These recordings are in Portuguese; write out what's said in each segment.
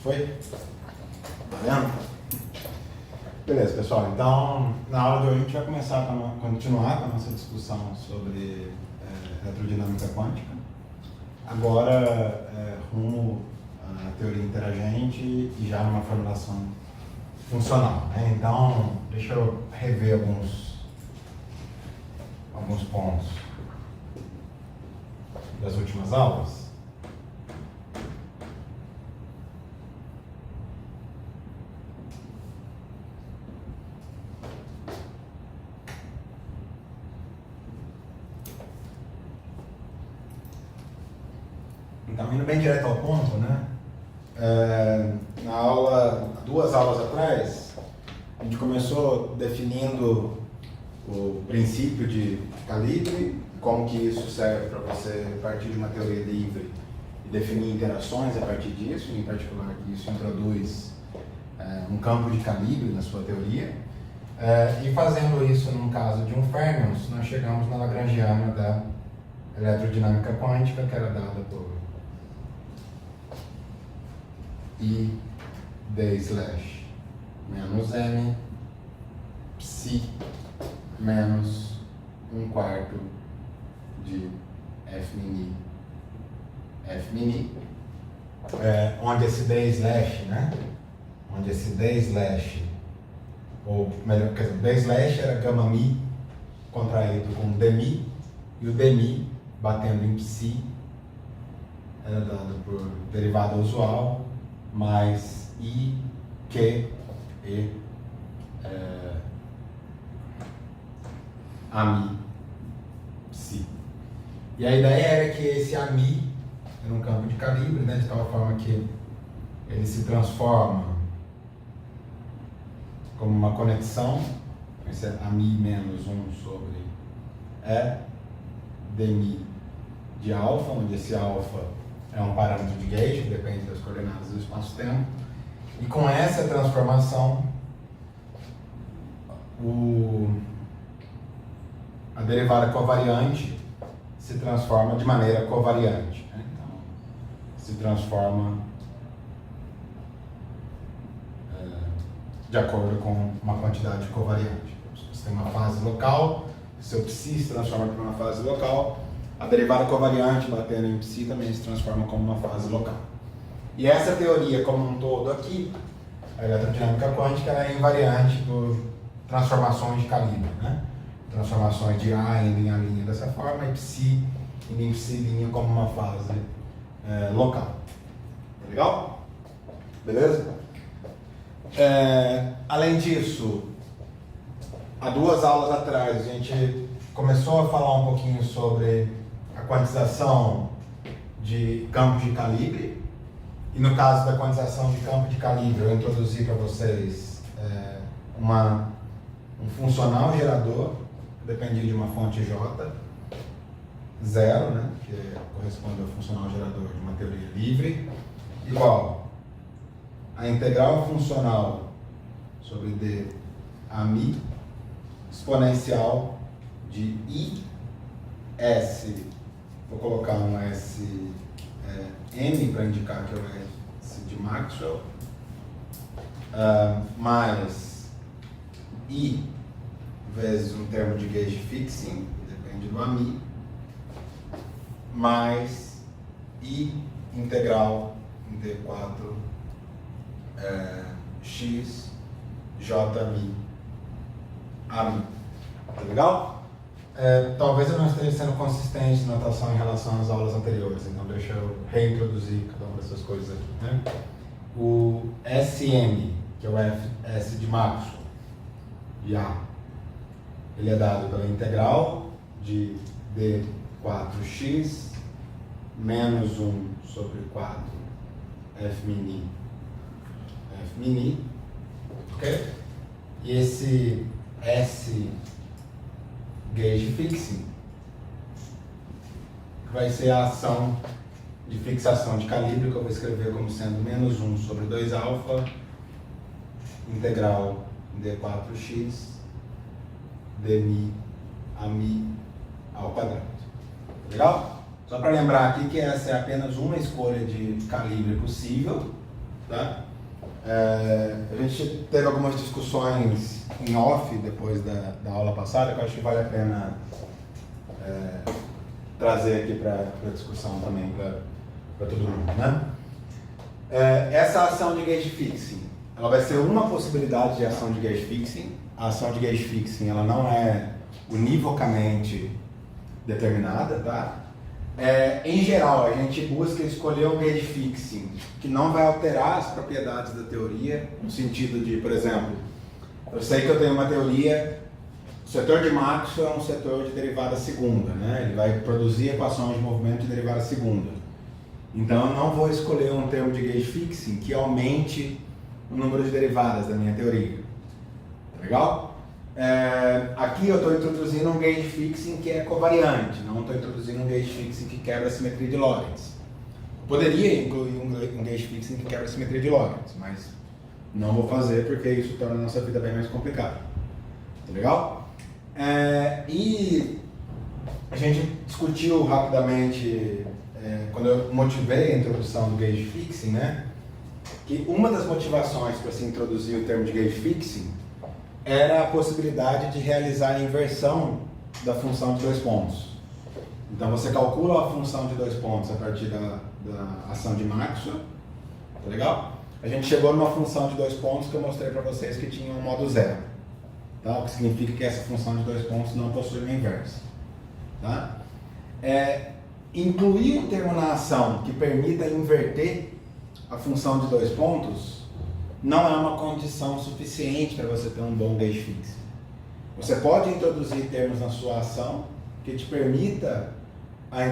Foi? Tá vendo? Beleza, pessoal. Então, na aula de hoje a gente vai continuar com a nossa discussão sobre eletrodinâmica quântica. Agora, rumo à teoria interagente e já numa formulação funcional, né? Então, deixa eu rever alguns pontos das últimas aulas. Então, indo bem direto ao ponto, né? Duas aulas atrás, a gente começou definindo o princípio de calibre, como que isso serve para você partir de uma teoria livre e definir interações a partir disso, em particular que isso introduz um campo de calibre na sua teoria. E fazendo isso num caso de um Fermions, nós chegamos na Lagrangiana da eletrodinâmica quântica, que era dada por I d/ menos m psi menos 1/4 de f mini, onde esse d/, né? Onde esse d/, ou melhor, quer dizer, d/ era gama mi contraído com dmi, e o dmi batendo em psi era dado por derivada usual mais I, Q e AMI psi. E a ideia era que esse AMI era um campo de calibre, né, de tal forma que ele se transforma como uma conexão, esse é AMI menos 1 sobre E dmi de alfa, onde esse alfa é um parâmetro de gauge, que depende das coordenadas do espaço-tempo. E com essa transformação, a derivada covariante se transforma de maneira covariante, né? Então, se transforma de acordo com uma quantidade covariante. Se você tem uma fase local, seu psi se transforma por uma fase local, a derivada covariante batendo em psi também se transforma como uma fase local. E essa teoria como um todo aqui, a eletrodinâmica quântica, é invariante por transformações de calibre, né? Transformações de A em A' dessa forma e psi em psi' como uma fase local. Tá legal? Beleza? Além disso, há duas aulas atrás a gente começou a falar um pouquinho sobre a quantização de campo de calibre. E no caso da quantização de campo de calibre, eu introduzi para vocês um funcional gerador, que dependia de uma fonte J, zero, né, que corresponde ao funcional gerador de uma teoria livre, igual a integral funcional sobre d a mi exponencial de I S, vou colocar um S M para indicar que é o S de Maxwell, mais I vezes um termo de gauge fixing, que depende do AMI, mais I integral em D4 X JMI AMI. Tá legal? Talvez eu não esteja sendo consistente na notação em relação às aulas anteriores, então deixa eu reintroduzir cada uma dessas coisas aqui, né? O SM, que é o S de Maxwell, de A, ele é dado pela integral de D4x menos 1 sobre 4 F mini, ok? E esse S gauge fixing vai ser a ação de fixação de calibre, que eu vou escrever como sendo menos 1 sobre 2 alfa integral d4x dmi a mi ao quadrado. Legal? Só para lembrar aqui que essa é apenas uma escolha de calibre possível, tá? A gente teve algumas discussões em off depois da aula passada que eu acho que vale a pena trazer aqui para discussão também para todo mundo, né? Essa ação de gauge fixing, ela vai ser uma possibilidade de ação de gauge fixing. A ação de gauge fixing, ela não é univocamente determinada, tá? Em geral, a gente busca escolher um gauge fixing que não vai alterar as propriedades da teoria, no sentido de, por exemplo, eu sei que eu tenho uma teoria, o setor de Maxwell é um setor de derivada segunda, né? Ele vai produzir equações de movimento de derivada segunda. Então, eu não vou escolher um termo de gauge fixing que aumente o número de derivadas da minha teoria. Tá legal? Aqui eu estou introduzindo um gauge fixing que é covariante, não estou introduzindo um gauge fixing que quebra a simetria de Lorentz. Eu poderia incluir um gauge fixing que quebra a simetria de Lorentz, mas não vou fazer porque isso torna a nossa vida bem mais complicada. Tá legal? E a gente discutiu rapidamente, quando eu motivei a introdução do gauge fixing, né, que uma das motivações para se introduzir o termo de gauge fixing era a possibilidade de realizar a inversão da função de dois pontos. Então você calcula a função de dois pontos a partir da ação de Maxwell, tá legal? A gente chegou numa função de dois pontos que eu mostrei para vocês que tinha um modo zero, tá? O que significa que essa função de dois pontos não possui uma inversa, tá? Incluir um termo na ação que permita inverter a função de dois pontos não é uma condição suficiente para você ter um bom gauge fixing. Você pode introduzir termos na sua ação que te permita a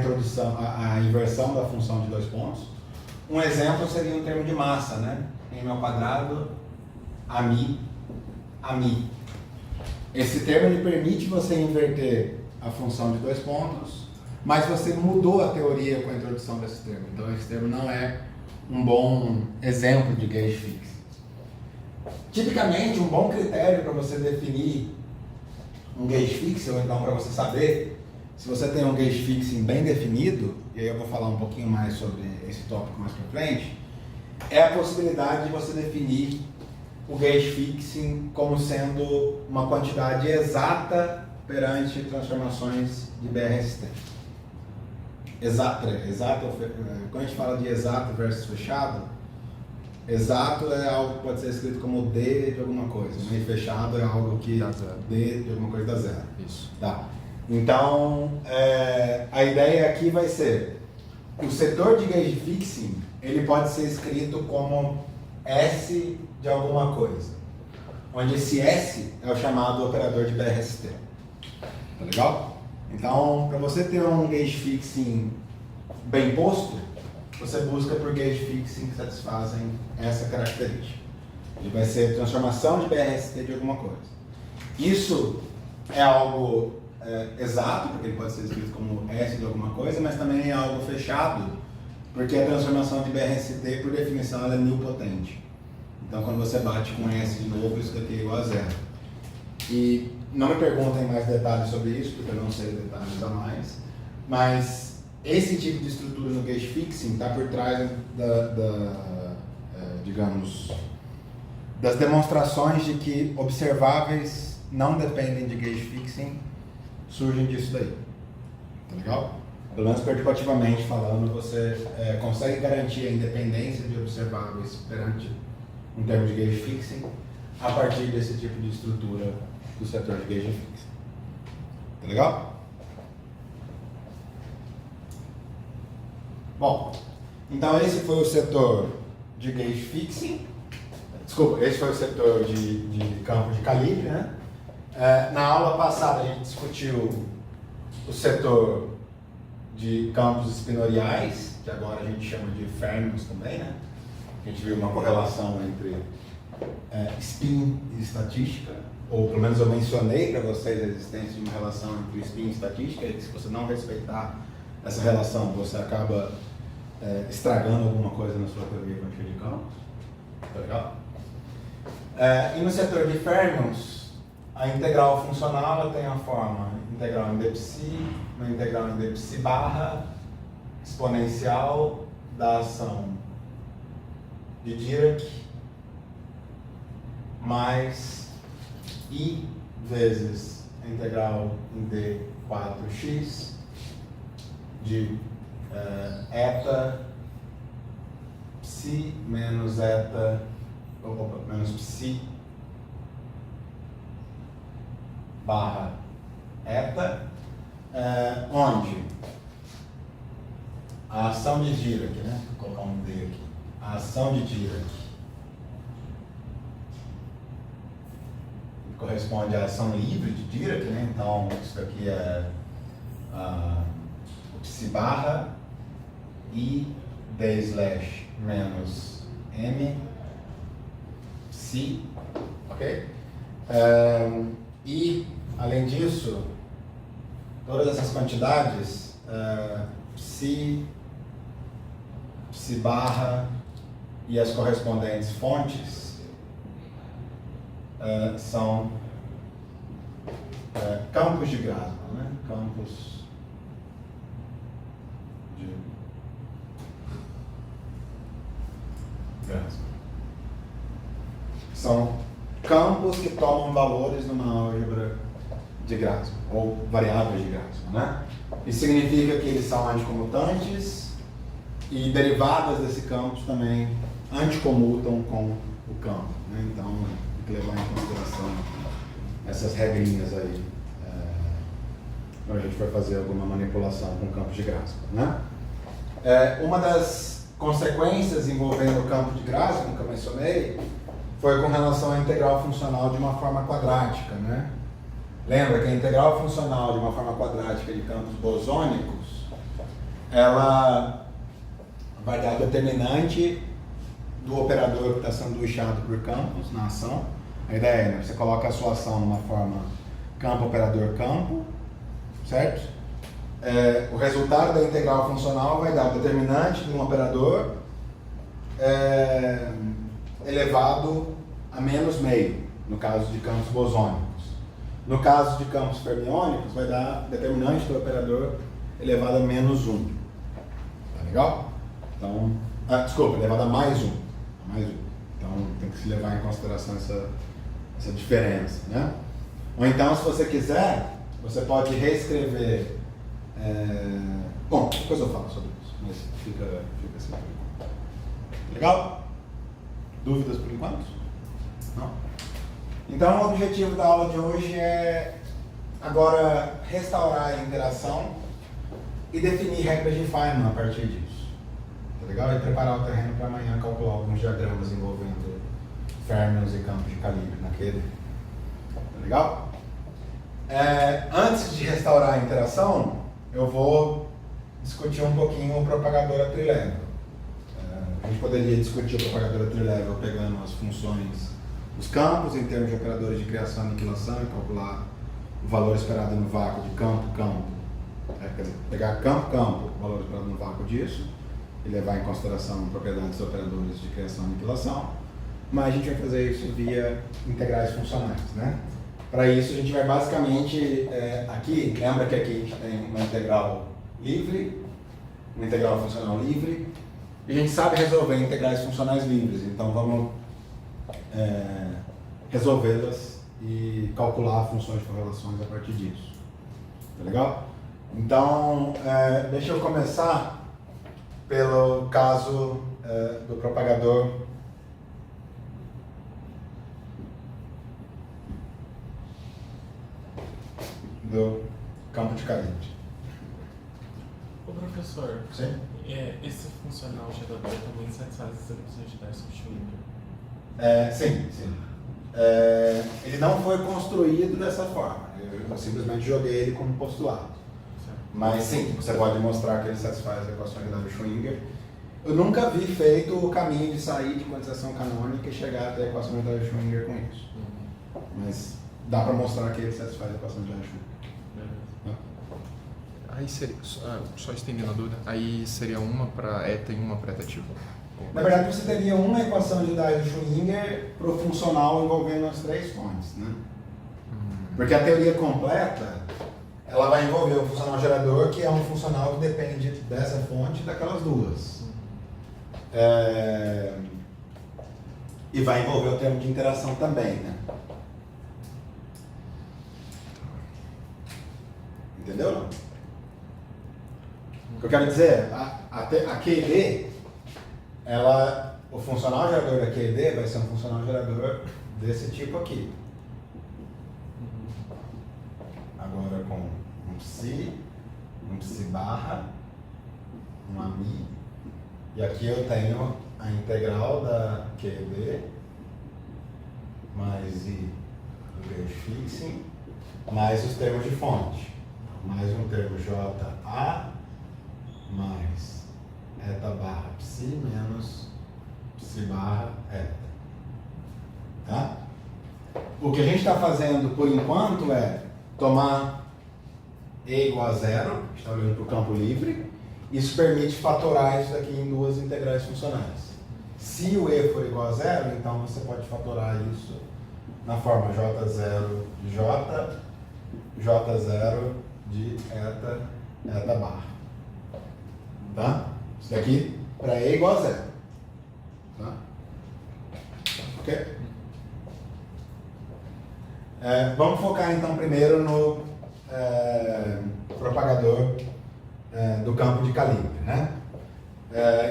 inversão da função de dois pontos. Um exemplo seria um termo de massa, né? M ao quadrado, AMI. Esse termo ele permite você inverter a função de dois pontos, mas você mudou a teoria com a introdução desse termo. Então esse termo não é um bom exemplo de gauge fixing. Tipicamente, um bom critério para você definir um gauge fixing, ou então para você saber se você tem um gauge fixing bem definido, e aí eu vou falar um pouquinho mais sobre esse tópico mais para frente, é a possibilidade de você definir o gauge fixing como sendo uma quantidade exata perante transformações de BRST. Exato, quando a gente fala de exato versus fechado, exato é algo que pode ser escrito como D de alguma coisa, né? E fechado é algo que D de alguma coisa dá zero. Isso. Tá. Então, a ideia aqui vai ser, o setor de gauge fixing, ele pode ser escrito como S de alguma coisa, onde esse S é o chamado operador de BRST. Tá legal? Então, para você ter um gauge fixing bem posto, você busca por gauge fixing que satisfazem essa característica. Ele vai ser transformação de BRST de alguma coisa. Isso é algo exato, porque ele pode ser escrito como S de alguma coisa, mas também é algo fechado, porque a transformação de BRST, por definição, ela é nilpotente. Então, quando você bate com S de novo, isso daqui é igual a zero. E não me perguntem mais detalhes sobre isso, porque eu não sei detalhes a mais, mas esse tipo de estrutura no gauge fixing está por trás digamos, das demonstrações de que observáveis não dependem de gauge fixing surgem disso daí. Tá legal? Pelo menos perturbativamente falando, você consegue garantir a independência de observáveis perante um termo de gauge fixing a partir desse tipo de estrutura do setor de gauge fixing. Tá legal? Bom, então esse foi o setor de gauge fixing. Desculpa, esse foi o setor de campo de calibre, né? Na aula passada a gente discutiu o setor de campos espinoriais, que agora a gente chama de fermions também, né? A gente viu uma correlação entre spin e estatística, ou pelo menos eu mencionei para vocês a existência de uma relação entre spin e estatística, e se você não respeitar essa relação, você acaba estragando alguma coisa na sua teoria quântica de campos. Tá legal? E no setor de fermions, a integral funcional ela tem a forma integral em dpsi, uma integral em dpsi barra exponencial da ação de Dirac mais I vezes a integral em D4x de eta psi menos eta, menos psi barra eta, onde a ação de Dirac, né? Vou colocar um D aqui. A ação de Dirac corresponde à ação livre de Dirac, né? Então isso aqui é o psi barra I d slash menos m psi, ok? E além disso, todas essas quantidades psi barra e as correspondentes fontes são campos de Grassmann, né? Campos de Grassmann. São campos que tomam valores numa álgebra de Grassmann, ou variáveis de Grassmann, né? Isso significa que eles são anticomutantes e derivadas desse campo também anticomutam com o campo, né? Então, tem que levar em consideração essas regrinhas aí quando a gente for fazer alguma manipulação com campos de Grassmann, né? Uma das consequências envolvendo o campo de Grassmann que eu mencionei foi com relação à integral funcional de uma forma quadrática, né? Lembra que a integral funcional de uma forma quadrática de campos bosônicos, ela vai dar determinante do operador que está sanduichado por campos na ação. A ideia é, né, você coloca a sua ação numa forma campo, operador, campo, certo? O resultado da integral funcional vai dar o determinante de um operador elevado a menos meio, no caso de campos bosônicos. No caso de campos fermiônicos, vai dar determinante do operador elevado a menos 1. Tá legal? Então, desculpa, elevado a mais 1. Então, tem que se levar em consideração essa diferença, né? Ou então, se você quiser, você pode reescrever... Bom, depois eu falo sobre isso, mas fica assim por enquanto. Legal? Dúvidas por enquanto? Não? Então, o objetivo da aula de hoje é agora restaurar a interação e definir regras de Feynman a partir disso. Tá legal? E preparar o terreno para amanhã calcular alguns diagramas envolvendo fermions e campos de calibre naquele. Tá legal? Antes de restaurar a interação, eu vou discutir um pouquinho o propagador trilevel. A gente poderia discutir o propagador trilevel pegando as funções dos campos em termos de operadores de criação e aniquilação e calcular o valor esperado no vácuo de campo. Quer dizer, pegar campo, o valor esperado no vácuo disso, e levar em consideração propriedades dos operadores de criação e aniquilação. Mas a gente vai fazer isso via integrais funcionais, né? Para isso a gente vai basicamente, aqui, lembra que aqui a gente tem uma integral livre, uma integral funcional livre, e a gente sabe resolver integrais funcionais livres, então vamos resolvê-las e calcular funções de correlações a partir disso. Tá legal? Então, deixa eu começar pelo caso do propagador do campo de calibre. Ô professor, Sim? Esse funcional gerador também satisfaz as equações de Dyson-Schwinger? Sim. Ele não foi construído dessa forma. Eu simplesmente joguei ele como postulado. Certo. Mas sim, você pode mostrar que ele satisfaz as equações de Dyson-Schwinger. Eu nunca vi feito o caminho de sair de quantização canônica e chegar até a equação de Dyson-Schwinger com isso. Mas dá para mostrar que ele satisfaz a equação de Dyson-Schwinger. Aí seria, só estendendo a dúvida, aí seria uma para eta e uma para eta ativo? Na verdade, você teria uma equação de Dyson-Schwinger para o funcional envolvendo as três fontes, né? Porque a teoria completa, ela vai envolver o funcional gerador, que é um funcional que depende dessa fonte e daquelas duas. E vai envolver o termo de interação também, né? Entendeu? Não? O que eu quero dizer, a QED, o funcional gerador da QED vai ser um funcional gerador desse tipo aqui. Agora com um psi barra, um AMI, e aqui eu tenho a integral da QED mais I do gauge fixing, mais os termos de fonte, mais um termo JA, mais eta barra psi menos psi barra eta. Tá? O que a gente está fazendo por enquanto é tomar E igual a zero, está olhando para o campo livre. Isso permite fatorar isso daqui em duas integrais funcionais. Se o E for igual a zero, então você pode fatorar isso na forma J0 de J, J0 de eta barra. Tá? Isso daqui para E igual a zero. Tá? Ok? Vamos focar então primeiro no propagador do campo de calibre, né?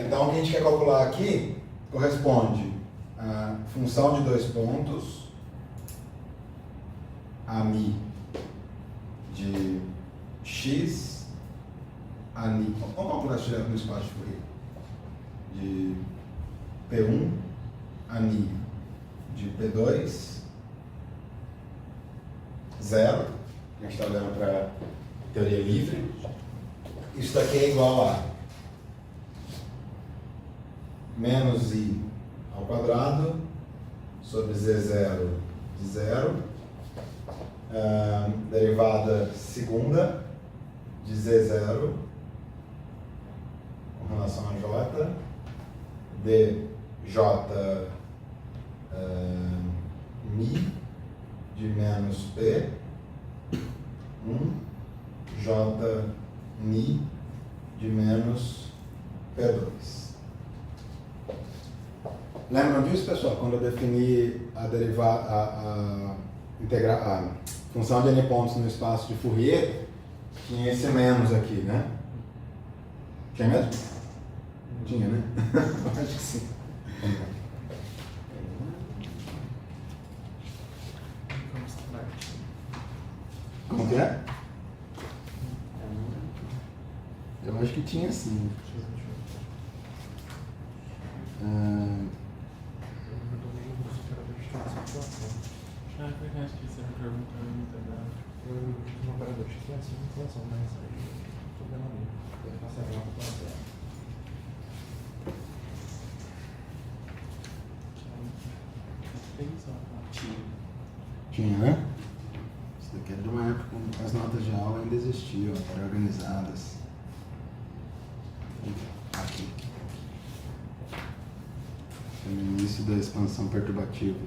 Então o que a gente quer calcular aqui corresponde à função de dois pontos, AMI de x, ANI, vamos calcular isso direto no espaço de Fourier, de P1, ANI de P2, 0, a gente está olhando para a teoria livre. Isso daqui é igual a menos I ao quadrado sobre Z0 de 0, derivada segunda de Z0 com relação a J, de J Mi de menos P, J Mi de menos P2. Lembram disso, pessoal? Quando eu defini a função de n pontos no espaço de Fourier, tinha esse menos aqui, né? Tinha mesmo? Tinha, né? Acho que sim. Como que é? Eu acho que tinha sim. É verdade que você me perguntou em integral. Eu fiz uma parada de que assim, situação, mas aí problema nenhum. Eu faço a nota para zero. Tinha, né? Isso daqui é de uma época quando as notas de aula ainda existiam, eram organizadas. Aqui. No início da expansão perturbativa.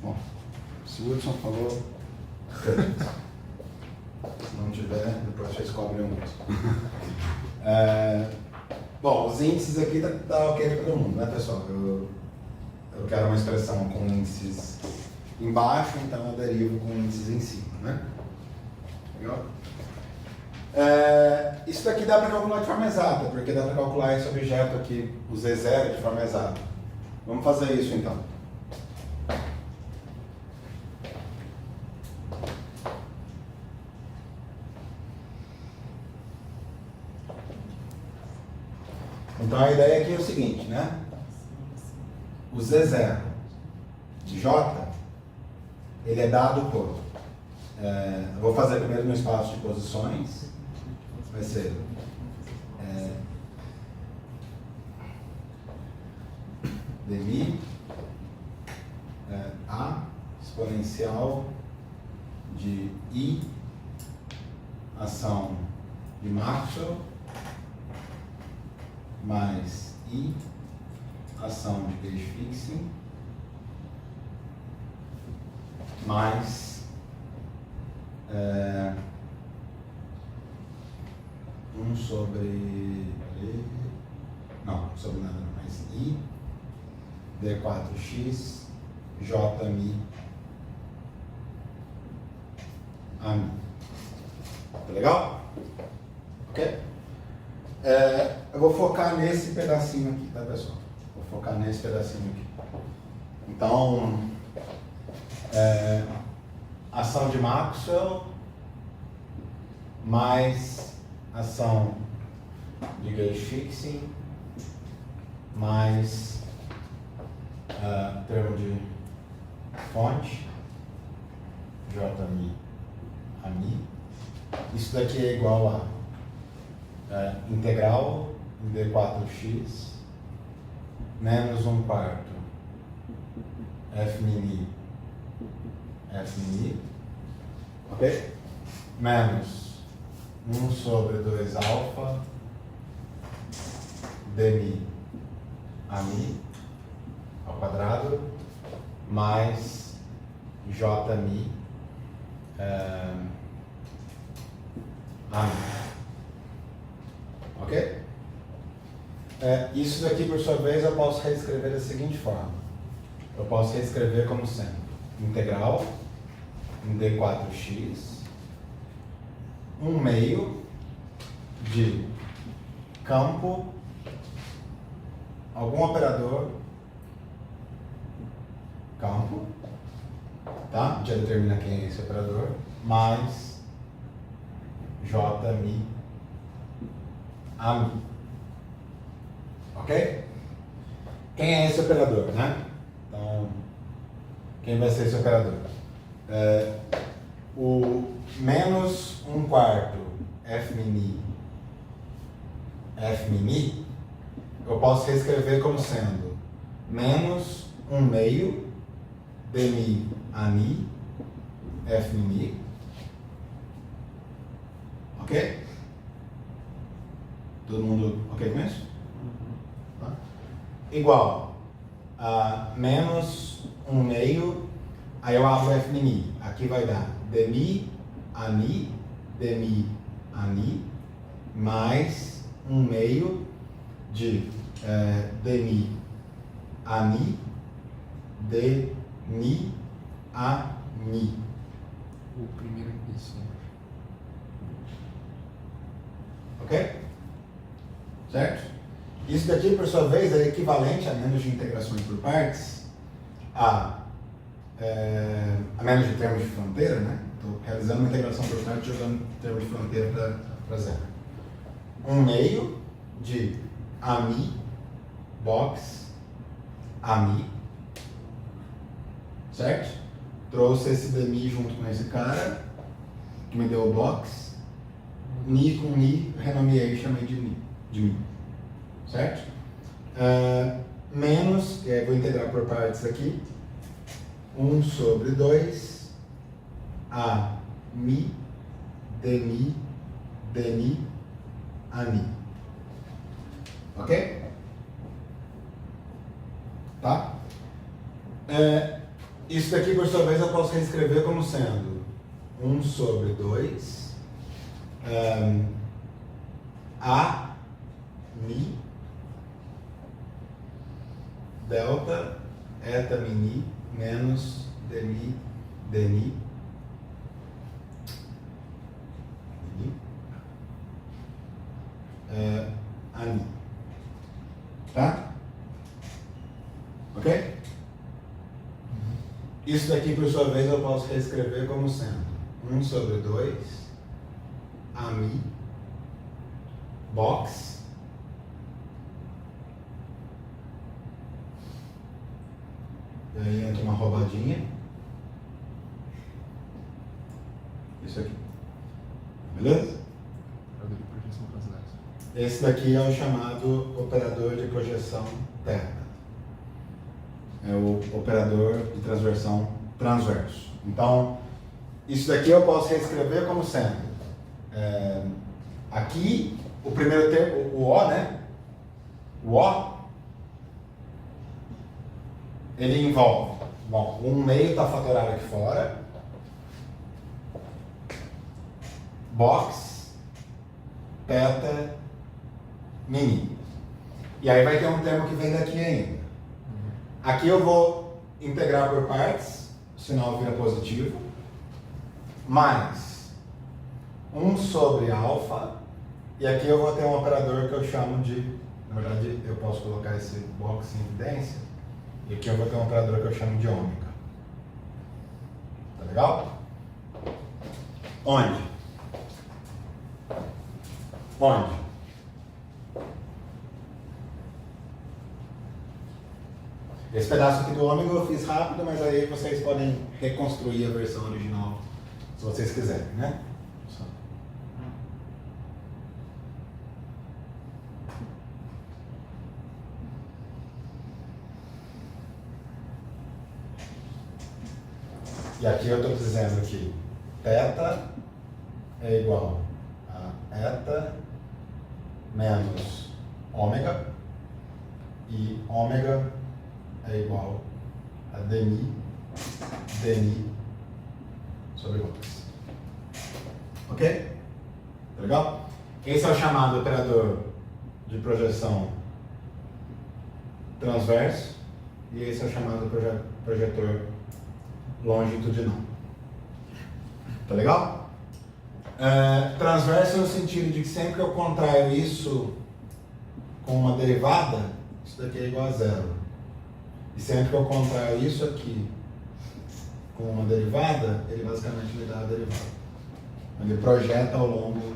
Bom, se o Hudson falou, se não tiver, depois vocês cobrem um outro. Bom, os índices aqui tá ok para todo mundo, né, pessoal? Eu quero uma expressão com índices embaixo, então eu derivo com índices em cima, né? Legal? Isso daqui dá para calcular de forma exata, porque dá para calcular esse objeto aqui, o Z0, de forma exata. Vamos fazer isso então. Então a ideia aqui é o seguinte, né? O Z0 de J, ele é dado por... eu vou fazer primeiro no espaço de posições. Vai ser... dmi A exponencial de I ação de Maxwell mais I ação de gauge fixing mais 1 sobre... Não, sobre nada não, mas I D4X J mi a mi. Tá legal? Ok? Eu vou focar nesse pedacinho aqui, tá, pessoal? Vou focar nesse pedacinho aqui. Então, ação de Maxwell mais ação de gauge fixing mais termo de fonte J mi a mi. Isso daqui é igual a integral de D4x menos 1/4 f min i, ok? Menos 1 sobre 2 alfa d mi a mi ao quadrado mais j mi a mi, ok? Isso daqui, por sua vez, eu posso reescrever da seguinte forma. Eu posso reescrever como sendo integral em d4x 1/2 de campo, algum operador, campo, tá? Já determina quem é esse operador, mais j mi a mi. Ok? Quem é esse operador, né? Então, quem vai ser esse operador? O menos 1/4 f min i, eu posso reescrever como sendo menos 1/2 d mi a mi f min i. Ok? Todo mundo ok com isso? Tá? Igual a menos 1/2, aí eu abro f min i. Aqui vai dar d mi a mi mais 1/2 de d mi a mi a mi. O primeiro isso. Ok? Certo? Isso daqui, por sua vez, é equivalente a menos de integrações por partes, a menos de termos de fronteira, né? Estou realizando uma integração por partes jogando termos de fronteira para zero. 1/2 de a mi box a mi, certo? Trouxe esse d mi junto com esse cara, que me deu o box, mi com mi, renomeei e chamei de mi, certo? Menos, vou integrar por partes aqui, 1 sobre 2 a mi d mi a mi. Ok? Tá? Isso daqui, por sua vez, eu posso reescrever como sendo 1 sobre 2 a mi delta eta min i menos d mi a mi. Tá? Ok? Isso daqui, por sua vez, eu posso reescrever como sendo 1 sobre 2 a mi box e aí entra uma roubadinha, isso aqui, beleza? Operador de projeção transversa. Esse daqui é o chamado operador de projeção terna, é o operador de transversão transverso. Então, isso daqui eu posso reescrever como sendo aqui o primeiro termo, o O, né? O O, ele envolve, bom, 1/2 está fatorado aqui fora, box θ mini. E aí vai ter um termo que vem daqui ainda. Aqui eu vou integrar por partes, o sinal vira positivo, mais 1 sobre alfa, e aqui eu vou ter um operador que eu chamo de, na verdade eu posso colocar esse box em evidência, e aqui eu vou ter um operador que eu chamo de ômega. Tá legal? Onde? Esse pedaço aqui do ômega eu fiz rápido, mas aí vocês podem reconstruir a versão original, se vocês quiserem, né? E aqui eu estou dizendo que θ é igual a eta menos ômega, e ômega é igual a dmi sobre box. Ok? Tá legal? Esse é o chamado operador de projeção transverso, e esse é o chamado projetor longitudinal. Tá legal? Transverso no sentido de que sempre que eu contraio isso com uma derivada, isso daqui é igual a zero. E sempre que eu contraio isso aqui com uma derivada, ele basicamente me dá a derivada. Ele projeta ao longo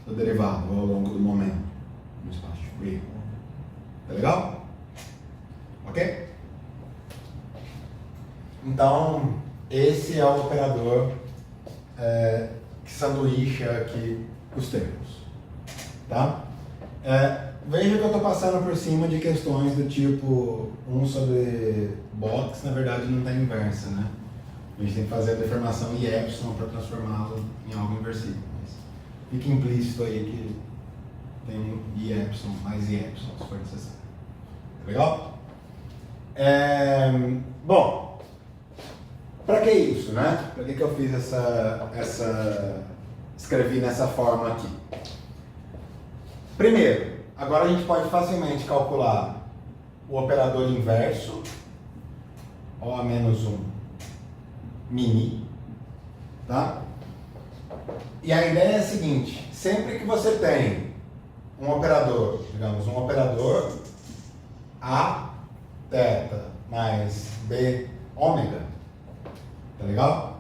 do derivado, ou ao longo do momento, no espaço de Fourier. Tá legal? Ok? Então, esse é o operador que sanduícha aqui os termos. Tá? Veja que eu estou passando por cima de questões do tipo 1 sobre box, na verdade não tem inversa, né? A gente tem que fazer a deformação i epsilon para transformá-lo em algo inversível. Mas fica implícito aí que tem um i epsilon mais i epsilon, se for necessário. Tá legal? Bom, para que isso, né? Para que eu fiz escrevi nessa forma aqui? Primeiro, agora a gente pode facilmente calcular o operador inverso, O-1 mini, tá? E a ideia é a seguinte: sempre que você tem um operador, digamos, um operador A θ mais B ômega, tá legal?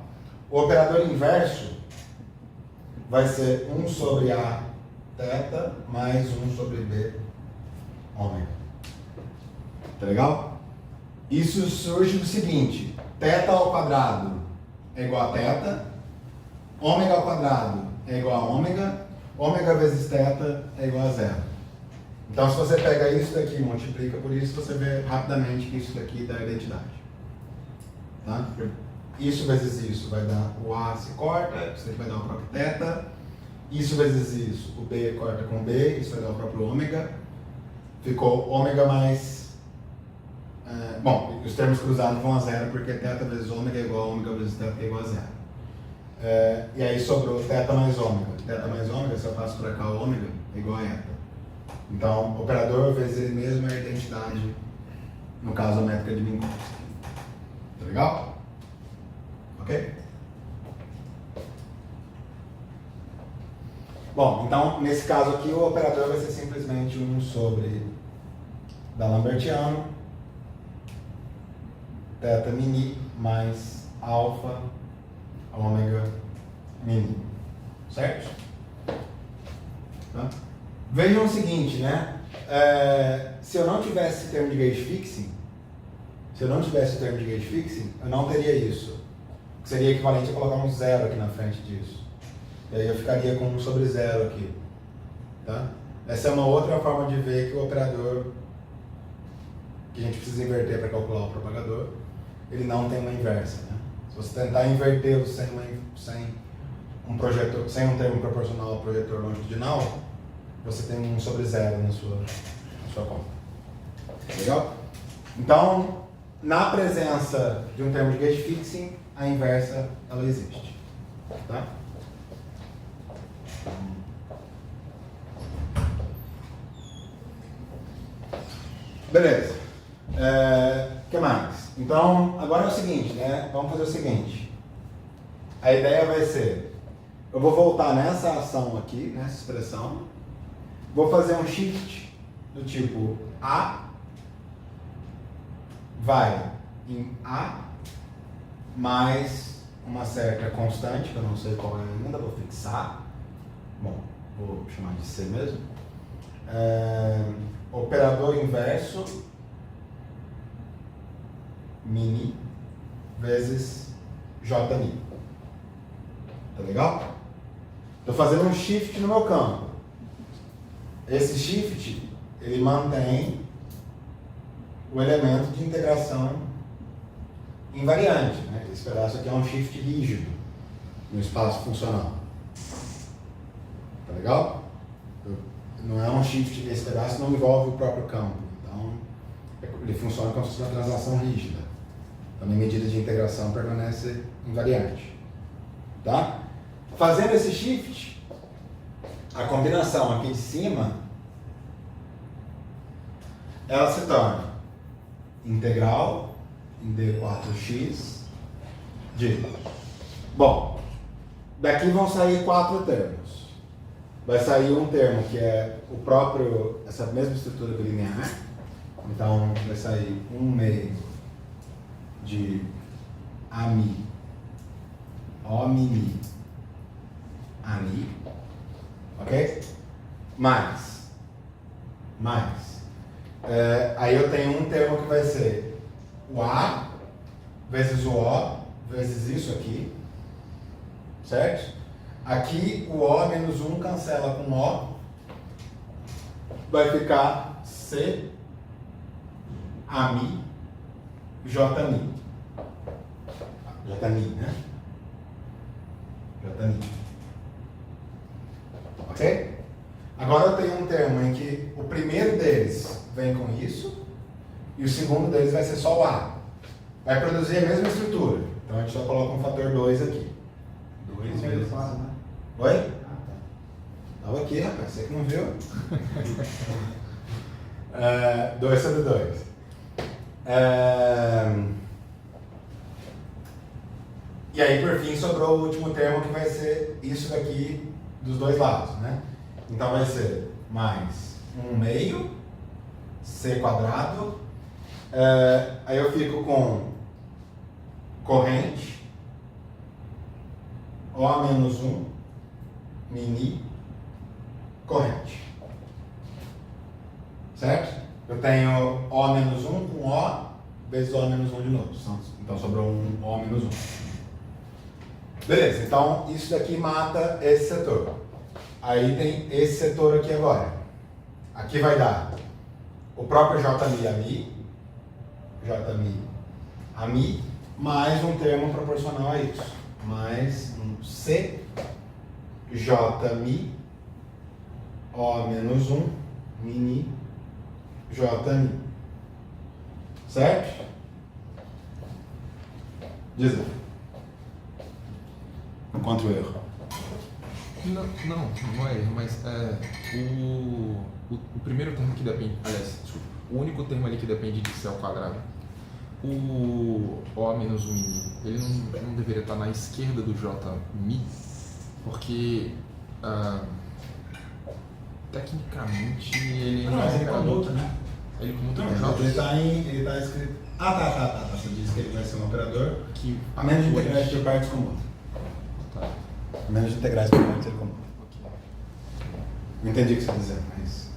O operador inverso vai ser 1 sobre A θ mais 1 sobre B ômega. Tá legal? Isso surge do seguinte: θ ao quadrado é igual a θ, ômega ao quadrado é igual a ômega, ômega vezes θ é igual a zero. Então, se você pega isso daqui e multiplica por isso, você vê rapidamente que isso daqui dá a identidade. Tá? Isso vezes isso vai dar o A se corta, isso aqui vai dar o próprio θ. Isso vezes isso, o B corta com B, isso vai dar o próprio ômega. Ficou ômega mais... bom, os termos cruzados vão a zero, porque θ vezes ômega é igual a ômega vezes θ é igual a zero. E aí sobrou θ mais ômega. Θ mais ômega, se eu passo para cá o ômega, é igual a eta. Então, o operador vezes ele mesmo é a identidade, no caso a métrica de Minkowski. Tá legal? Ok? Bom, então, nesse caso aqui, o operador vai ser simplesmente 1 sobre D'Alembertiano, θ mini mais alfa ômega mini. Certo? Tá? Vejam o seguinte, né? Se eu não tivesse esse termo de gauge fixing, eu não teria isso. Seria equivalente a colocar um zero aqui na frente disso. E aí eu ficaria com 1 sobre 0 aqui. Tá? Essa é uma outra forma de ver que o operador, que a gente precisa inverter para calcular o propagador, ele não tem uma inversa. Né? Se você tentar invertê-lo sem um termo proporcional ao projetor longitudinal, você tem 1 sobre 0 na sua conta. Legal? Então, na presença de um termo de gauge fixing, a inversa ela existe. Tá? Beleza. O que mais? Então, agora é o seguinte, né? Vamos fazer o seguinte. A ideia vai ser, eu vou voltar nessa ação aqui, nessa expressão, vou fazer um shift do tipo A vai em A mais uma certa constante, que eu não sei qual é ainda, vou fixar. Bom, vou chamar de C mesmo. Operador inverso mini vezes JMI. Tá legal? Estou fazendo um shift no meu campo. Esse shift, ele mantém o elemento de integração invariante, né? Esse pedaço aqui é um shift rígido no espaço funcional. Tá legal? Não é um shift, esse pedaço não envolve o próprio campo. Então, ele funciona como se fosse uma translação rígida. Então, a medida de integração permanece invariante. Tá? Fazendo esse shift, a combinação aqui de cima, ela se torna integral em D4x de... Bom, daqui vão sair 4 termos. Vai sair um termo que é o próprio, essa mesma estrutura bilinear. Então, vai sair 1/2 de AMI, OMINI, ANI, ok? Mais. Aí eu tenho um termo que vai ser o A vezes o O vezes isso aqui, certo? Aqui o O menos 1 cancela com O, vai ficar C, AMI, JMI. JMI, né? JMI. Ok? Agora eu tenho um termo em que o primeiro deles vem com isso e o segundo deles vai ser só o A. Vai produzir a mesma estrutura. Então a gente só coloca um fator 2 aqui. 2 vezes. Oi? Ah, tá. Tava aqui, rapaz. Você que não viu. 2 sobre 2. E aí, por fim, sobrou o último termo que vai ser isso daqui dos dois lados, né? Então vai ser mais 1/2 C quadrado. Aí eu fico com corrente O menos 1 mini corrente. Certo? Eu tenho O menos 1 com O vezes O menos 1 de novo. Então sobrou um O menos 1. Beleza, então isso daqui mata esse setor. Aí tem esse setor aqui agora. Aqui vai dar o próprio JMI AMI, mais um termo proporcional a isso. Mais um C, JMI, O menos 1, mini, JMI. Certo? Diz aí. Enquanto o erro. Não é erro, mas o primeiro termo que depende, aliás, desculpa, o único termo ali que depende de C ao quadrado, o O menos 1 mini, ele não deveria estar na esquerda do J mi, porque tecnicamente ele Não, mas ele comuta, né? Ele comuta Não, com J. ele tá escrito. Tá. Você disse que ele vai ser um operador Que a menos de integrais por partes comuta. Tá. A menos de integrais por partes ele comuta. Ok. Não entendi o que você está dizendo, mas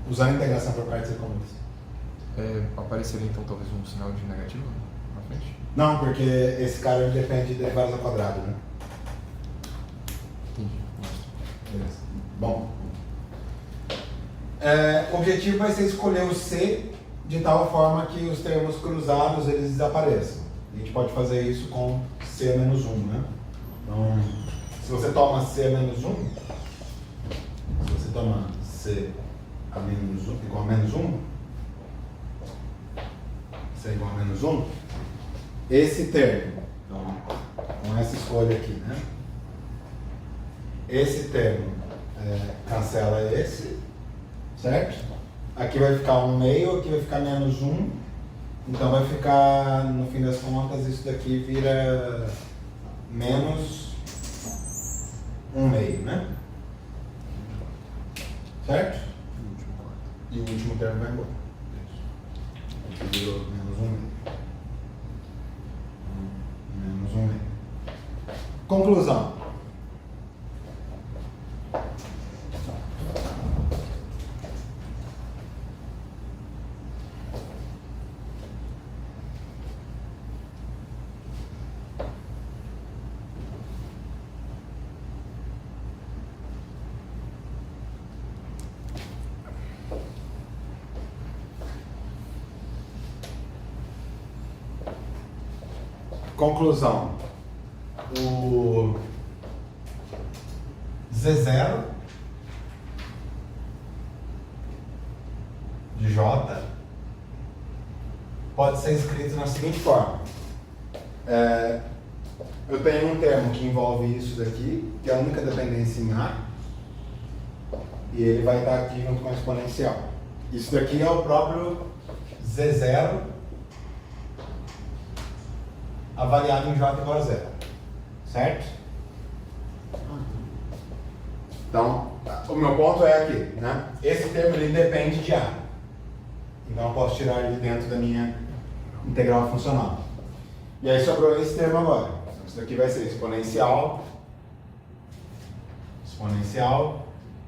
usando integração por partes ele comuta. Apareceria então talvez um sinal de negativo na frente? Não, porque esse cara ele depende de derivadas ao quadrado, né? Entendi. Mostra. Beleza. Bom. O objetivo vai ser escolher o C de tal forma que os termos cruzados eles desapareçam. A gente pode fazer isso com C menos 1, né? Então, se você toma C menos 1, se você toma C a menos 1, igual a menos 1, C igual a menos 1, esse termo, então, com essa escolha aqui, né? Esse termo cancela esse, certo? aqui vai ficar 1/2, aqui vai ficar menos 1. Então vai ficar, no fim das contas, isso daqui vira menos 1/2, né? Certo? E o último termo vai embora. Aqui virou menos 1/2. Menos 1/2. Conclusão. Conclusão. O Z0 de J pode ser escrito na seguinte forma. Eu tenho um termo que envolve isso daqui, que é a única dependência em A, e ele vai estar aqui junto com a exponencial. Isso daqui é o próprio Z0 avaliado em J igual a 0, certo? Então, o meu ponto é aqui, né? Esse termo ele depende de A. Então eu posso tirar ele dentro da minha integral funcional. E aí sobrou esse termo agora. Então, isso daqui vai ser exponencial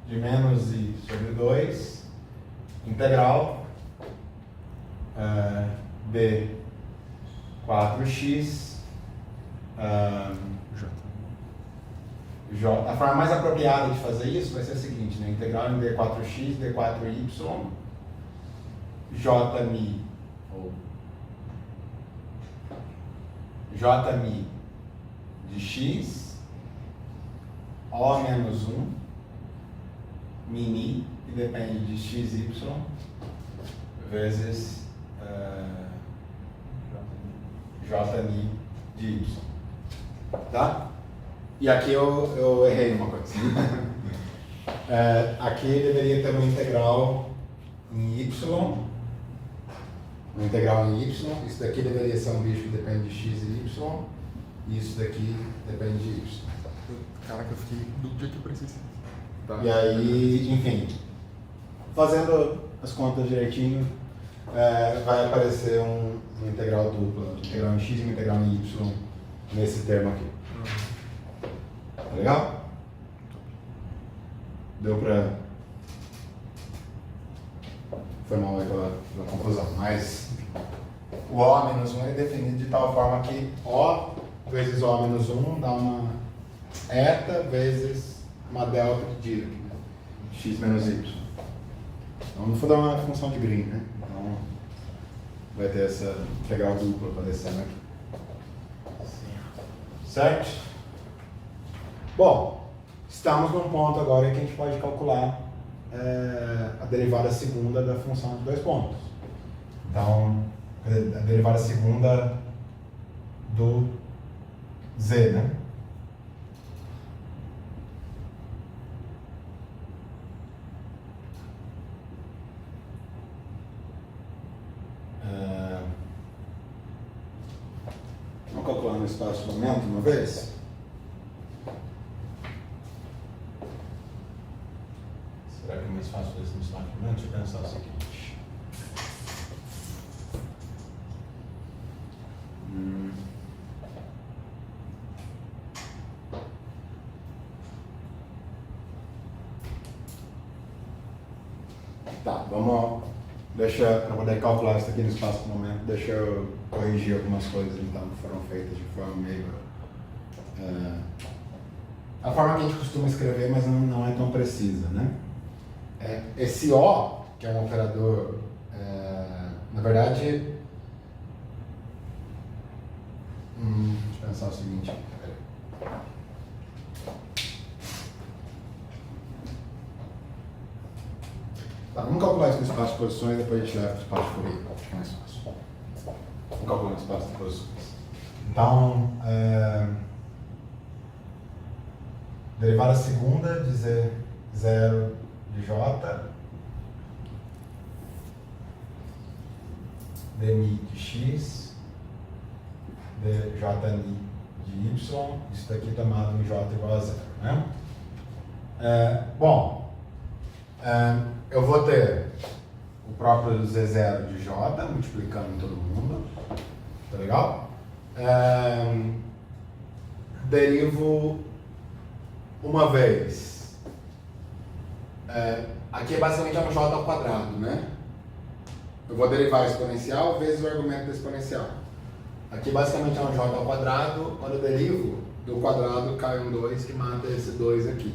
de menos I sobre 2, integral de 4x J. A forma mais apropriada de fazer isso vai ser a seguinte, né? Integral em d4x, d4y, jmi, ou jmi de x, o menos 1, mini, que depende de xy, vezes jmi de y. Tá? E aqui eu errei uma coisa. Aqui deveria ter uma integral em y. Uma integral em y. Isso daqui deveria ser um bicho que depende de x e y. E isso daqui depende de y. Caraca, eu fiquei do dia que eu precisei. Tá. E aí, enfim, fazendo as contas direitinho, vai aparecer uma integral dupla, uma integral em x e uma integral em y nesse termo aqui. Tá legal? Deu pra... Foi mal aí pela confusão, mas o O menos 1 é definido de tal forma que O vezes O menos 1 dá uma eta vezes uma delta de Dirac, né? X menos Y. Então, no fundo é uma função de Green, né? Então, vai ter essa integral dupla aparecendo aqui. Certo? Bom, estamos num ponto agora em que a gente pode calcular a derivada segunda da função de 2 pontos. Então, a derivada segunda do z, né? Vamos calcular no espaço momento uma vez? Será que é mais fácil desse no espaço momento? Deixa eu pensar o seguinte. Tá, vamos... Deixa, para poder calcular isso aqui no espaço do momento, deixa eu corrigir algumas coisas então, que foram feitas de forma meio... a forma que a gente costuma escrever, mas não é tão precisa, né? Esse O, que é um operador, na verdade... deixa eu pensar o seguinte. Tá, vamos calcular isso no espaço de posições e depois a gente leva para o espaço de Fourier. Acho que é mais fácil. Vamos calcular no espaço de posições. Então, derivada segunda de Z0 de J dmi de x, djmi de y, isso daqui tomado em j igual a zero, né? Bom, eu vou ter o próprio Z0 de j multiplicando em todo mundo, tá legal? Derivo uma vez. Aqui basicamente é um j ao quadrado, né? Eu vou derivar a exponencial vezes o argumento da exponencial. Aqui basicamente é um j ao quadrado. Quando eu derivo, do quadrado cai um 2 que mata esse 2 aqui.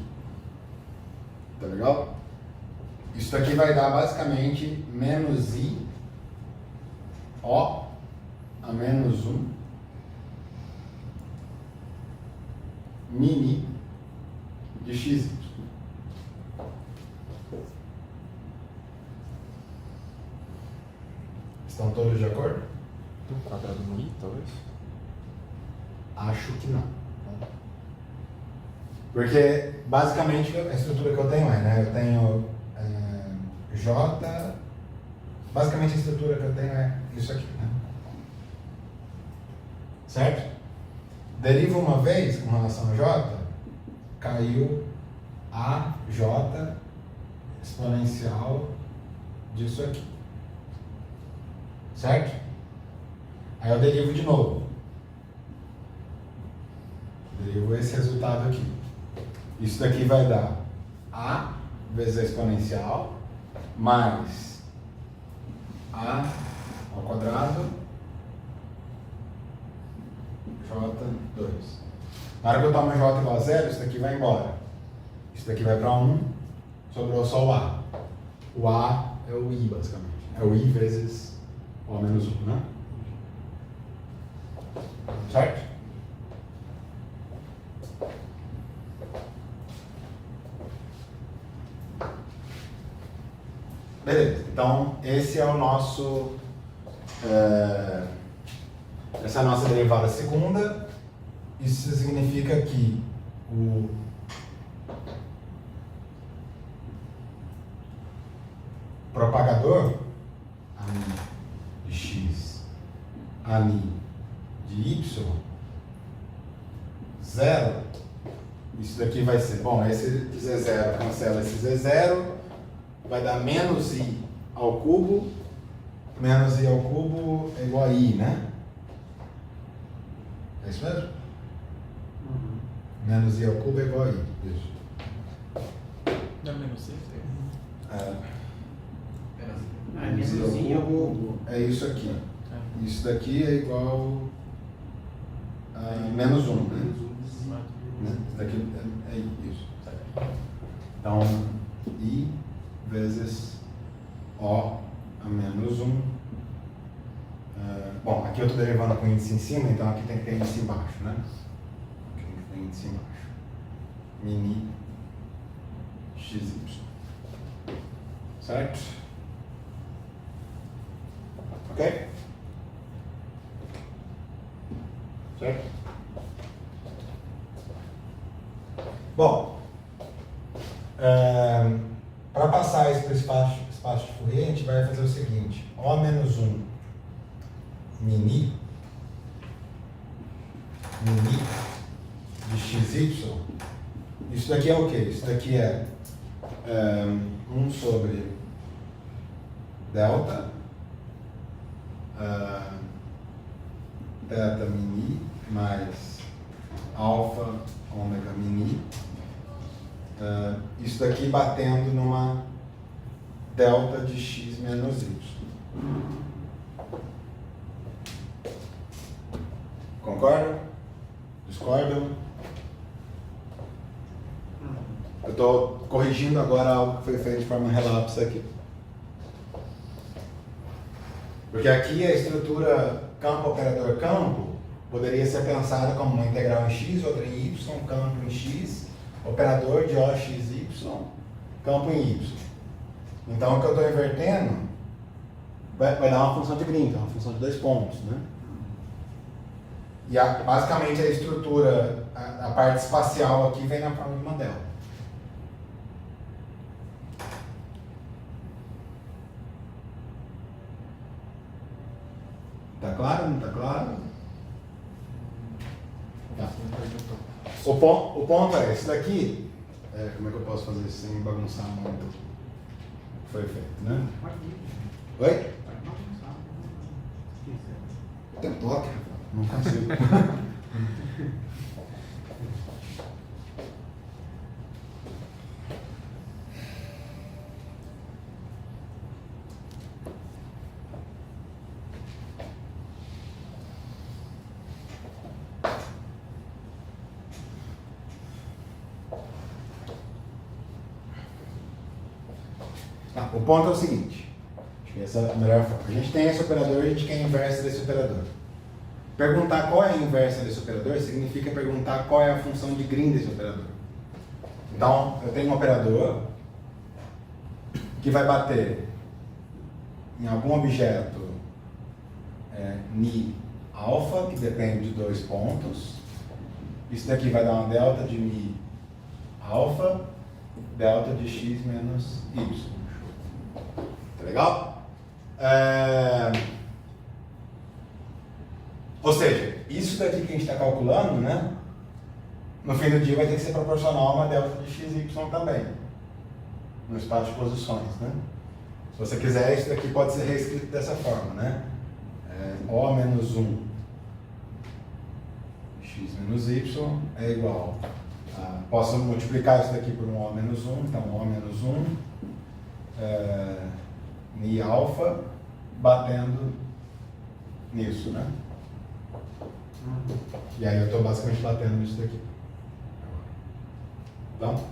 Tá legal? Isso aqui vai dar basicamente menos i o a menos 1 mini de x. Estão todos de acordo? Tem um quadrado no i, talvez? Acho que não. Porque basicamente a estrutura que eu tenho né? Eu tenho j. Basicamente a estrutura que eu tenho é isso aqui, né? Certo? Deriva uma vez com relação a j, caiu a j exponencial disso aqui. Certo? Aí eu derivo de novo. Derivo esse resultado aqui. Isso daqui vai dar a vezes a exponencial mais a ao quadrado j2. Na hora que eu tomo j igual a zero, isso daqui vai embora. Isso daqui vai para 1, sobrou só o a. O a é o i, basicamente. É o i vezes o a menos 1, né? Certo? Beleza, então esse é o nosso, essa é a nossa derivada segunda. Isso significa que o propagador ani de x, ani de y, zero, isso daqui vai ser, bom, esse Z0 cancela esse Z0, vai dar menos i ao cubo. Menos i ao cubo é igual a i, né? É isso mesmo? Menos i ao cubo é igual a i. Isso. Não é menos i? Menos i ao cubo é isso aqui. Isso daqui é igual a menos 1, né? Isso daqui é isso. Então, i vezes o a menos 1. Bom, aqui eu estou derivando com índice em cima, então aqui tem que ter índice embaixo, né? Aqui tem que ter índice embaixo. Mini xy. Certo? Ok? Certo? Bom, para passar isso para o espaço de Fourier, a gente vai fazer o seguinte: O menos 1 mini de xy, isso daqui é o quê? Isso daqui é 1 sobre delta θ mini mais alfa ômega mini. Isso daqui batendo numa delta de x menos y. Concordam? Discordam? Eu estou corrigindo agora algo que foi feito de forma relapsa aqui. Porque aqui a estrutura campo-operador-campo poderia ser pensada como uma integral em x, outra em y, campo em x, operador de O, x, y, campo em y. Então o que eu estou invertendo vai dar uma função de Green, uma função de 2 pontos, né? E basicamente a estrutura, a parte espacial aqui vem na forma de Mandel. Tá claro? Não tá claro? Tá. Não perguntou. O ponto é, esse daqui, como é que eu posso fazer isso sem bagunçar muito o que foi feito, né? Oi? Tem toque, não consigo. O ponto é o seguinte, acho que essa é a melhor forma. A gente tem esse operador, a gente quer a inversa desse operador. Perguntar qual é a inversa desse operador significa perguntar qual é a função de Green desse operador. Então, eu tenho um operador que vai bater em algum objeto ni alfa, que depende de 2 pontos. Isso daqui vai dar uma delta de mi alfa, delta de x menos y. Tá legal? Ou seja, isso daqui que a gente está calculando, né? No fim do dia vai ter que ser proporcional a uma delta de x e y também. No espaço de posições, né? Se você quiser, isso daqui pode ser reescrito dessa forma, né? O menos 1 x menos y é igual a... Posso multiplicar isso daqui por um O menos 1, então O menos 1 ni alfa batendo nisso, né? E aí eu estou basicamente batendo nisso daqui. Então,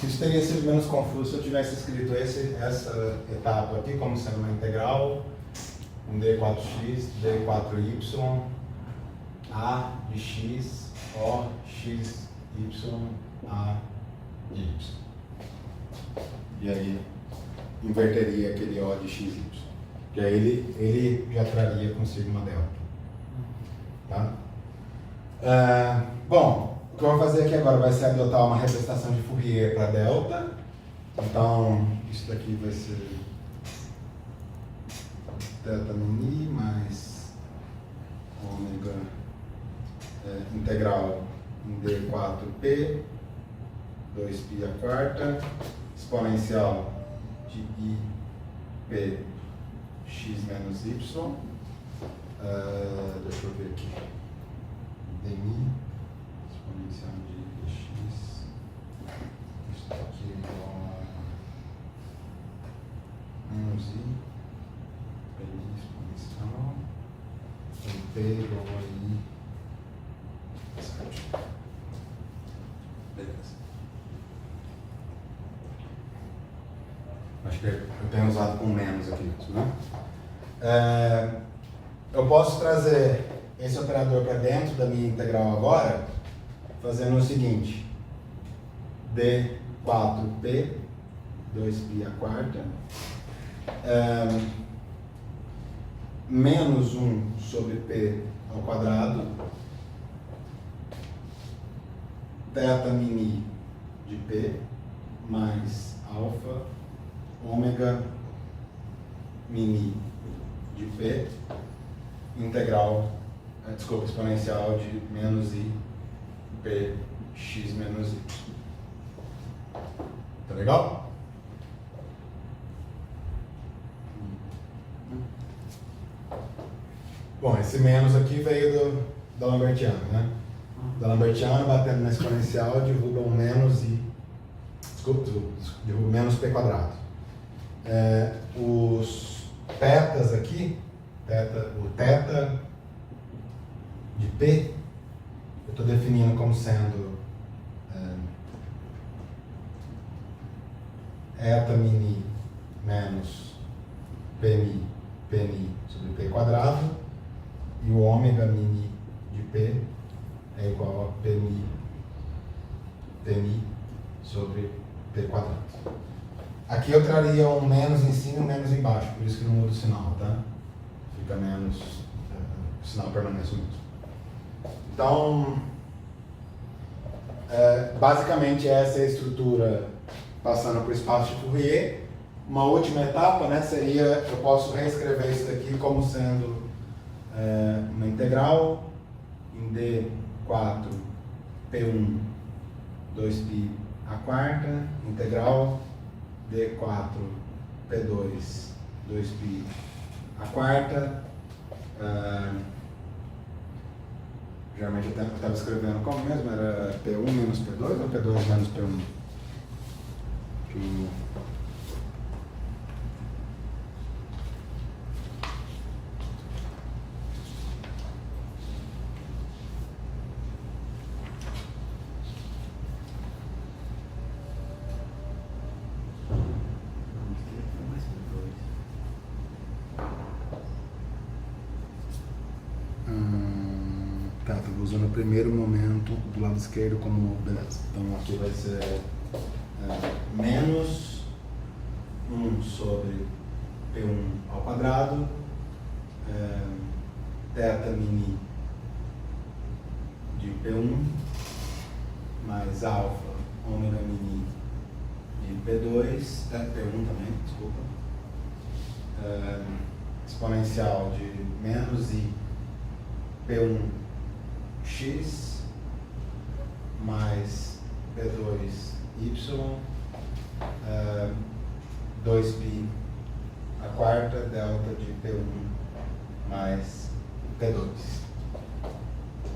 isso teria sido menos confuso se eu tivesse escrito essa etapa aqui como sendo uma integral, um d4x, d4y, a de x, o, x, y, a, y. E aí inverteria aquele o de x, y. E aí ele já traria consigo uma delta. Tá? Bom, o que eu vou fazer aqui agora vai ser adotar uma representação de Fourier para delta. Então, isso daqui vai ser delta mini mais ômega integral em d4p, 2π a quarta, exponencial de ip x menos y, deixa eu ver aqui, dmi, exponencial de x, isso aqui é igual a menos i, pi exponencial, p igual a i, certo? Beleza. Acho que eu tenho usado com menos aqui, né? Eu posso trazer esse operador para dentro da minha integral agora, fazendo o seguinte: d4p, 2π a quarta, menos 1 sobre p ao quadrado, θ mini de p, mais alfa, ômega mini de p, integral, exponencial de menos i, p, x menos y. Tá legal? Bom, esse menos aqui veio da Lambertiana, né? Da Lambertiana, batendo na exponencial, derruba um menos i, derruba menos p quadrado. Os tetas aqui, o teta de p, eu estou definindo como sendo eta mini menos pmi sobre p quadrado, e o ômega mini de p é igual a pmi sobre p quadrado. Aqui eu traria um menos em cima e um menos embaixo, por isso que não muda o sinal, tá? Fica menos o sinal permanece o mesmo. Então, basicamente essa é a estrutura passando por espaço de Fourier. Uma última etapa, né, seria, eu posso reescrever isso daqui como sendo uma integral em D4 P1 2π a quarta, integral D4 P2 2π a quarta. Geralmente eu estava escrevendo como mesmo? Era P1 menos P2 ou P2 menos P1? Tá, estou usando o primeiro momento do lado esquerdo como beleza. Então aqui vai ser menos 1 sobre P1 ao quadrado, θ mini de P1 mais alfa ômega mini de P2, P1 também, desculpa, exponencial de menos I P1x mais P2y, 2π a quarta delta de P1 mais P2.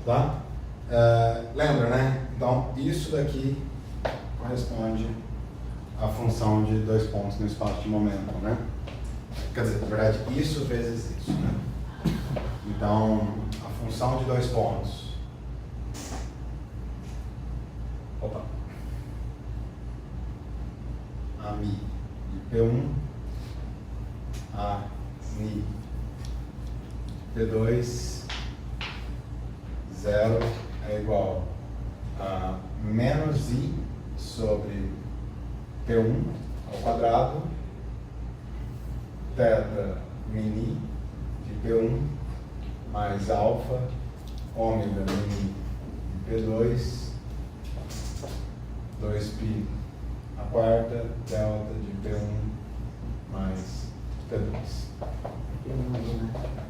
Tá? Lembra, né? Então, isso daqui corresponde à função de 2 pontos no espaço de momento, né? Quer dizer, na verdade, isso vezes isso, né? Então, a função de 2 pontos. A mi de P1, a mi P2, 0 é igual a menos I sobre P1 ao quadrado, θ mini de P1 mais alfa ômega mini de P2, 2π a quarta delta de P1 mais P2.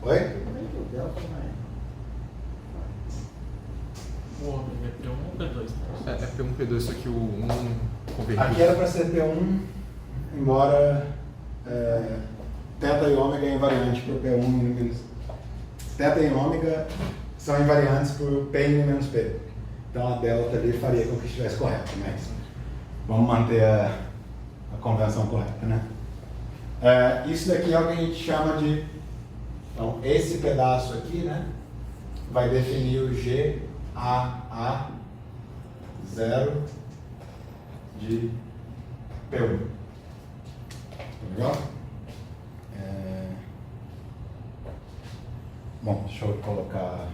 Oi? O ômega é P1 ou P2? É P1, P2, só que o 1 convertido. Aqui era para ser P1, embora θ e ômega é invariante por P1 menos. Θ e ômega são invariantes por P menos P. Então a delta ali faria com que estivesse correto, mas vamos manter a convenção correta, né? Isso daqui é o que a gente chama de... Então, esse pedaço aqui, né, vai definir o GAA 0 de P1. Tá legal? Bom, deixa eu colocar,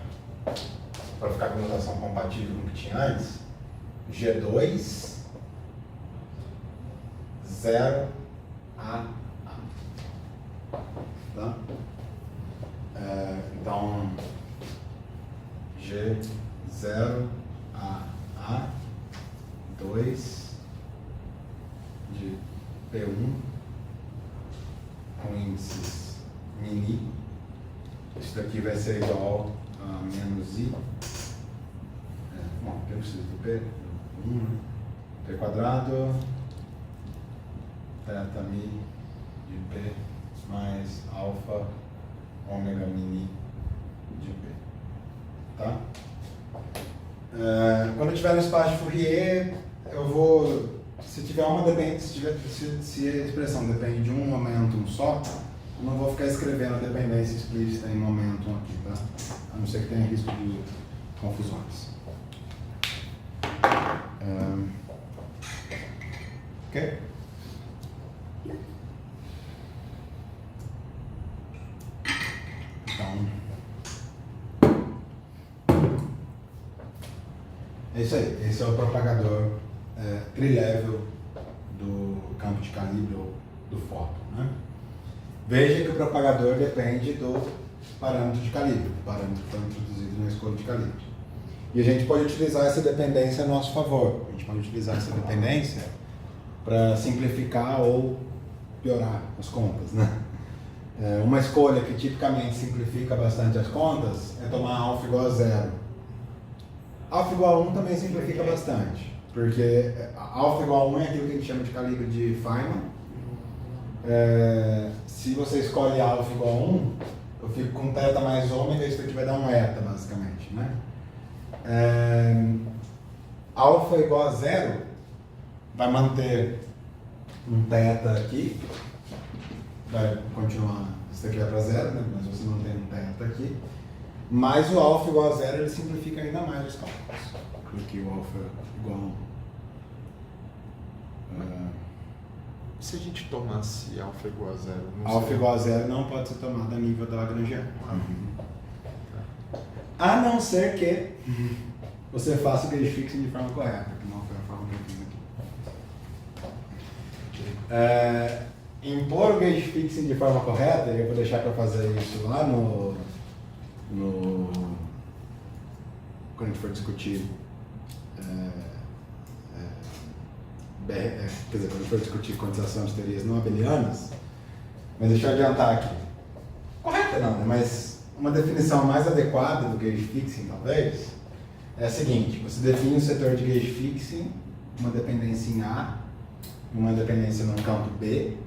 para ficar com notação compatível com o que tinha antes, G2 0 A. Tá? Então, G0 A 2 de P1 com índices mini. Isso daqui vai ser igual a menos I. Bom, aqui eu preciso do P. 1, P quadrado, θ mi de P mais alfa ômega mini de P. Tá? Quando eu estiver no espaço de Fourier, eu vou, se tiver uma dependência, se a expressão depende de um momento só, eu não vou ficar escrevendo a dependência explícita em momento aqui, tá? A não ser que tenha risco de confusões. Ok? Então, é isso aí. Esse é o propagador trilevel do campo de calibre ou do fóton, né? Veja que o propagador depende do parâmetro de calibre, o parâmetro que foi introduzido na escolha de calibre. E a gente pode utilizar essa dependência a nosso favor. A gente pode utilizar essa dependência para simplificar ou piorar as contas, né? Uma escolha que tipicamente simplifica bastante as contas é tomar alfa igual a 0. Alfa igual a 1 também simplifica bastante, porque alfa igual a 1 é aquilo que a gente chama de calibre de Feynman. Se você escolhe alfa igual a 1, eu fico com θ mais ômega, isso aqui vai dar um eta, basicamente, né? Alfa igual a 0 vai manter um θ aqui, vai continuar, isso aqui vai para 0, né? Mas você mantém um θ aqui, mas o alfa igual a 0 ele simplifica ainda mais os cálculos do que o alfa igual a 1. Se a gente tomasse alfa igual a 0? Alfa igual a 0 não pode ser tomado a nível da Lagrangiana. A não ser que você faça o gauge fixing de forma correta, que não foi a forma que eu fiz aqui. Impor o gauge fixing de forma correta, eu vou deixar para fazer isso lá quando a gente for discutir quando a gente for discutir quantização de teorias não abelianas, mas deixa eu adiantar aqui. Correta não, né? Mas uma definição mais adequada do gauge fixing, talvez, é a seguinte: você define um setor de gauge fixing, uma dependência em A, uma dependência no campo B,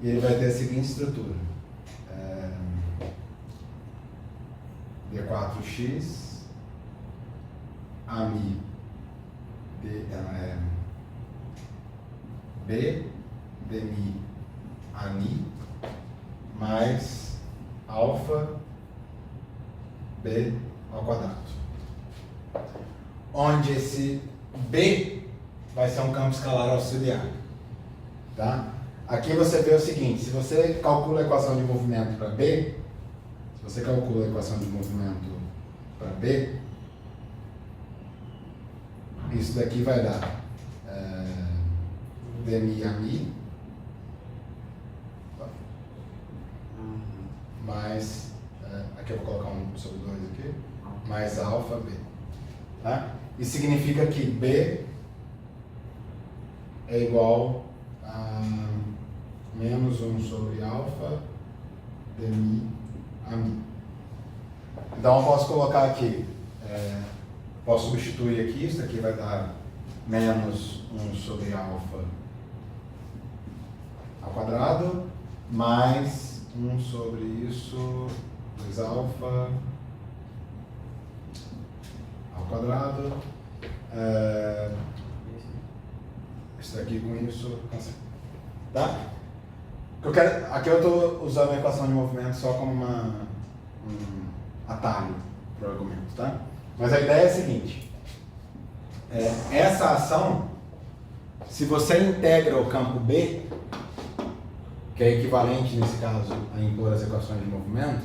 e ele vai ter a seguinte estrutura: D4x, AMI, B, DMI, ANI, mais alfa B ao quadrado. Onde esse B vai ser um campo escalar auxiliar. Tá? Aqui você vê o seguinte: se você calcula a equação de movimento para B, isso daqui vai dar DMI AMI mais, aqui eu vou colocar 1 sobre 2 aqui, mais alfa B. Tá? Isso significa que B é igual a menos 1 sobre alfa DMI AMI. Então eu posso colocar aqui, posso substituir aqui, isso aqui vai dar menos 1 sobre alfa ao quadrado, mais 1 sobre isso, 2 alfa ao quadrado, isso daqui com isso, tá? Aqui eu estou usando a equação de movimento só como um atalho para o argumento, tá? Mas a ideia é a seguinte: essa ação, se você integra o campo B, que é equivalente nesse caso a impor as equações de movimento,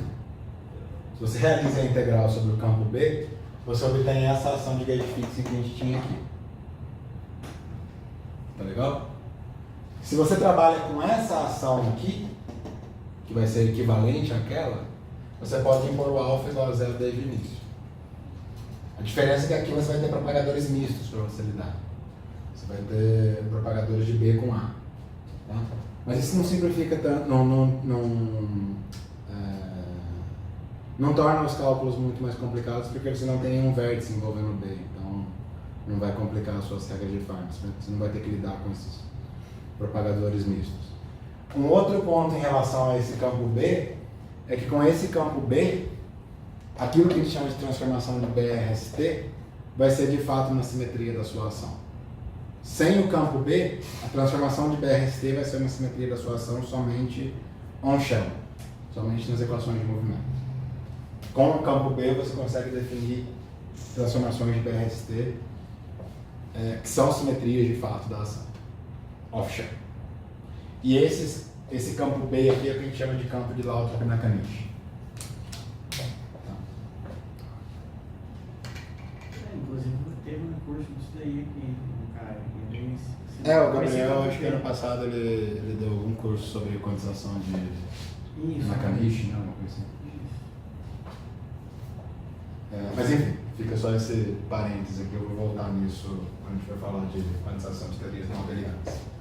se você realiza a integral sobre o campo B, você obtém essa ação de gauge fixing que a gente tinha aqui. Tá legal? Se você trabalha com essa ação aqui, que vai ser equivalente àquela, você pode impor o alfa igual a 0 desde o início. A diferença é que aqui você vai ter propagadores mistos para você lidar. Você vai ter propagadores de B com A. Tá? Mas isso não simplifica tanto, não torna os cálculos muito mais complicados, porque você não tem nenhum vértice envolvendo B. Então não vai complicar as suas regras de Feynman. Você não vai ter que lidar com esses propagadores mistos. Um outro ponto em relação a esse campo B é que com esse campo B, aquilo que a gente chama de transformação de BRST vai ser de fato uma simetria da sua ação. Sem o campo B, a transformação de BRST vai ser uma simetria da sua ação somente on-shell, somente nas equações de movimento. Com o campo B você consegue definir transformações de BRST que são simetrias de fato da ação off-shell. E esse campo B aqui é o que a gente chama de campo de Lautrop-Nakanishi. Inclusive teve um curso disso daí aqui, cara. O Gabriel, acho que ano passado ele deu algum curso sobre quantização de Isso. Nakanishi, né? Uma coisa assim. Isso. Mas enfim, fica só esse parênteses aqui, eu vou voltar nisso quando a gente for falar de quantização de teorias não abelianas.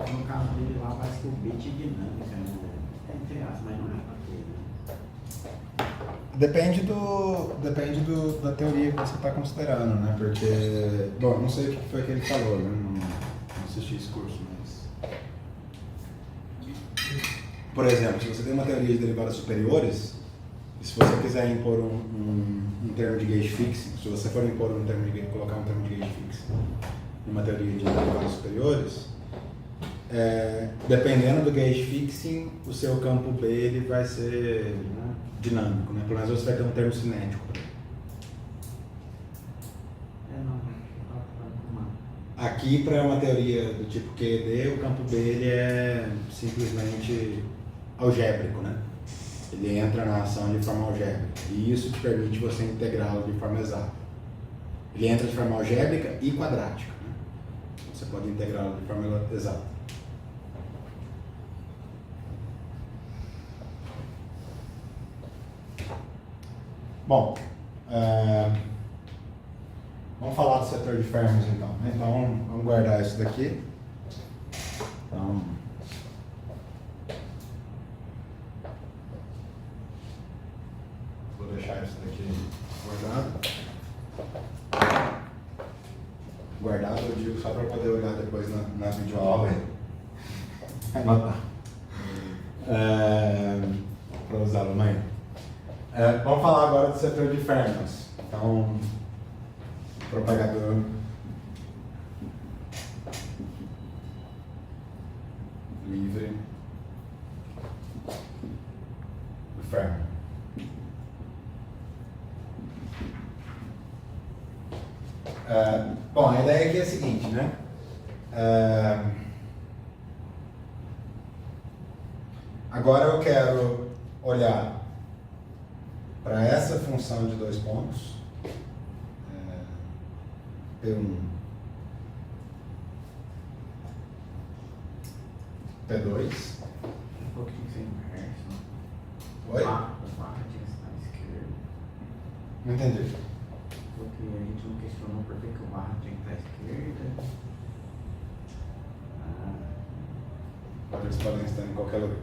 No caso dele lá, parece que o bit é dinâmica, né? É entre aspas, mas não é pra ter, né? Depende da teoria que você está considerando, né? Porque, bom, não sei o que foi que ele falou, né? Não assisti esse curso, mas... Por exemplo, se você tem uma teoria de derivadas superiores, e se você quiser impor um termo de gauge fixing, se você for impor um termo de gauge, colocar um termo de gauge fixing numa teoria de derivadas superiores, dependendo do gauge fixing, o seu campo B ele vai ser, né, dinâmico, né? Pelo menos você vai ter um termo cinético. Aqui, para uma teoria do tipo QED, o campo B ele é simplesmente algébrico, né? Ele entra na ação de forma algébrica e isso te permite você integrá-lo de forma exata. Ele entra de forma algébrica e quadrática, né? Você pode integrá-lo de forma exata. Bom, vamos falar do setor de Fermi então, né? Então vamos guardar isso daqui. Então, vou deixar isso daqui guardado, eu digo só para poder olhar depois na videoaula e anotar. Para usá-lo amanhã. Vamos falar agora do setor de Fermat. Então, propagador livre do Fermat. Bom, a ideia aqui é a seguinte, né? Agora eu quero olhar para essa função de dois pontos, P1, P2. Um pouquinho sem inverso. Oi? O barra tinha que estar à esquerda. Não entendi. Porque a gente não questionou por que o barra tinha que estar à esquerda. Eles podem estar em qualquer lugar.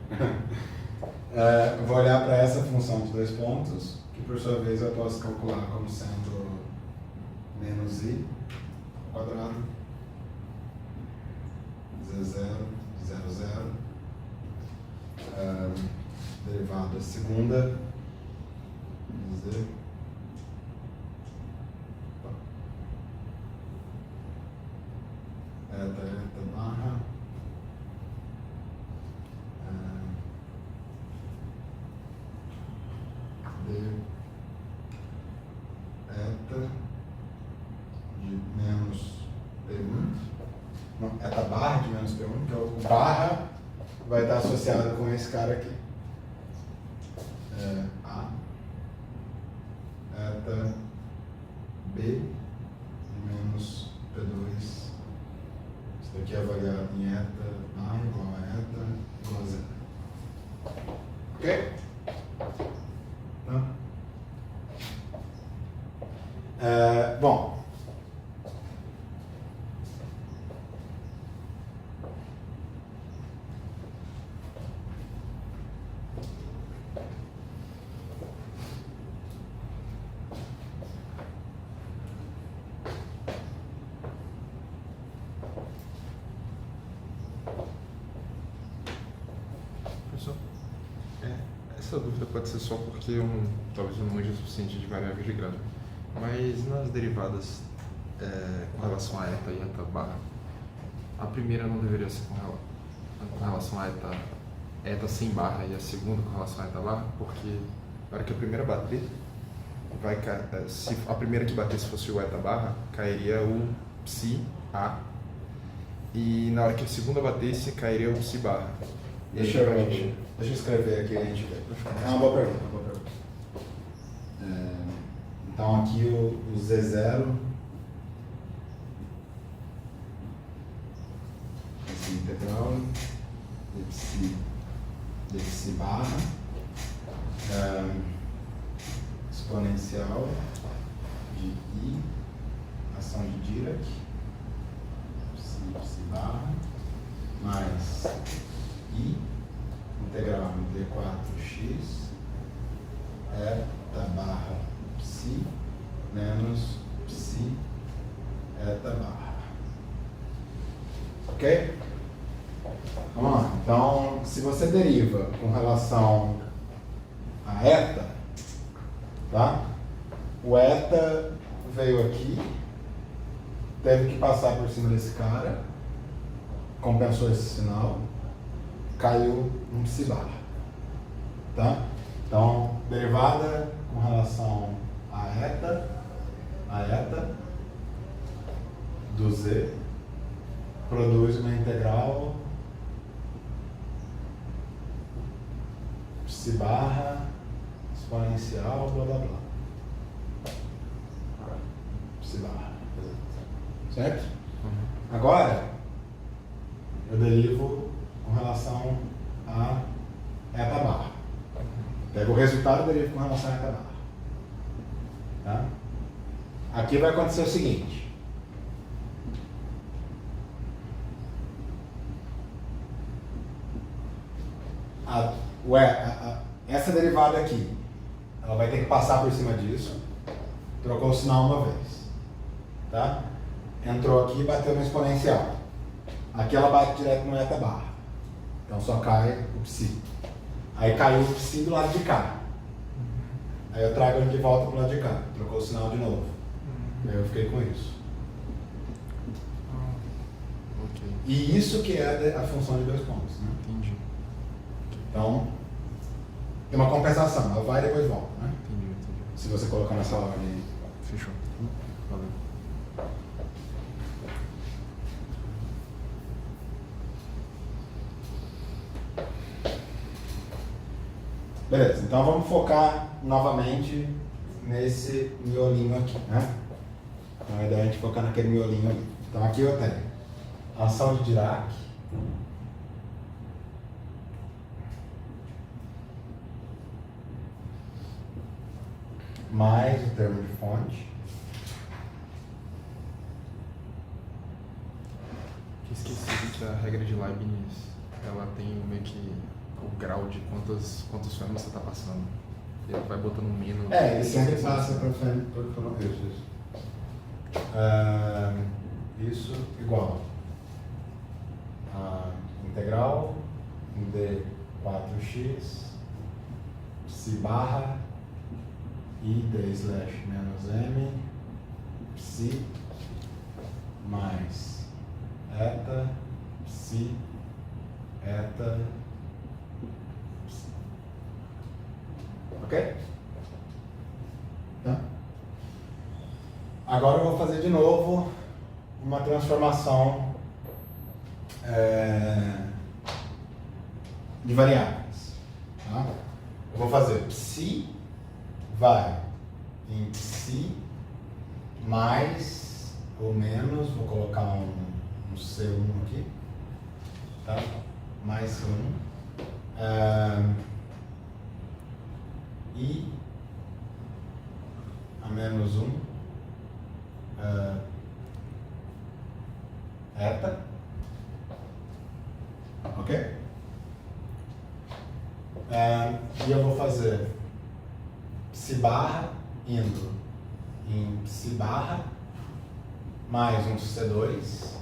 Eu vou olhar para essa função de dois pontos, que por sua vez eu posso calcular como sendo menos i ao quadrado, z0, 0, 0, derivada segunda, z, eta barra, d, eta de menos P1, não, eta barra de menos P1, que é o barra vai estar associado com esse cara aqui. A, eta B de menos P2. Isso daqui é avaliado em eta barra igual a eta igual a zero. Ok? Não? Bom. Professor, essa dúvida pode ser só porque talvez eu não manjo o suficiente de variáveis de grado. Mas nas derivadas com relação a eta e eta barra, a primeira não deveria ser com relação a eta sem barra e a segunda com relação a eta barra, porque na hora que a primeira bater, vai cair, se a primeira que batesse fosse o eta barra, cairia o psi A, e na hora que a segunda batesse, cairia o psi barra. Deixa eu escrever aqui e a gente vê. É uma boa pergunta. Então aqui o Z0 integral de psi barra exponencial de I, ação de Dirac, psi barra, mais I, integral de 4x, eta barra psi, menos psi, eta barra. Ok? Vamos lá. Então, se você deriva com relação a eta, tá? O eta veio aqui, teve que passar por cima desse cara, compensou esse sinal, caiu um psi barra, tá? Então, derivada com relação a eta do z produz uma integral psi barra exponencial blá blá blá. Psi barra. Certo? Agora, eu derivo com relação a eta barra. Pego o resultado e derivo com relação a eta barra. Tá? Aqui vai acontecer o seguinte. Essa derivada aqui, ela vai ter que passar por cima disso. Trocou o sinal uma vez. Tá? Entrou aqui e bateu no exponencial. Aqui ela bate direto no eta barra. Então só cai o psi. Aí caiu o psi do lado de cá. Aí eu trago ele de volta pro lado de cá. Trocou o sinal de novo. Aí eu fiquei com isso. Ok, E isso que é a função de 2 pontos. Né? entendi. Então, tem uma compensação. Ela vai e depois volta. Né? Entendi. Se você colocar nessa ordem aí. Fechou. Valeu. Beleza, então vamos focar novamente nesse miolinho aqui, né? Então a ideia é a gente focar naquele miolinho ali. Então aqui eu tenho a ação de Dirac, mais o termo de fonte, Esqueci que a regra de Leibniz, ela tem meio que o grau de quantos fenômenos você está passando. Ele vai botando um menos. ele sempre passa por isso. Isso igual a integral de 4x psi barra I d slash menos m psi mais eta psi eta psi. Ok? Tá? Agora eu vou fazer de novo uma transformação de variáveis. Tá? Eu vou fazer psi vai em psi mais ou menos, vou colocar um C1 aqui, tá? Mais C1 e a menos 1 eta, ok? E eu vou fazer psi barra indo em psi barra mais um C2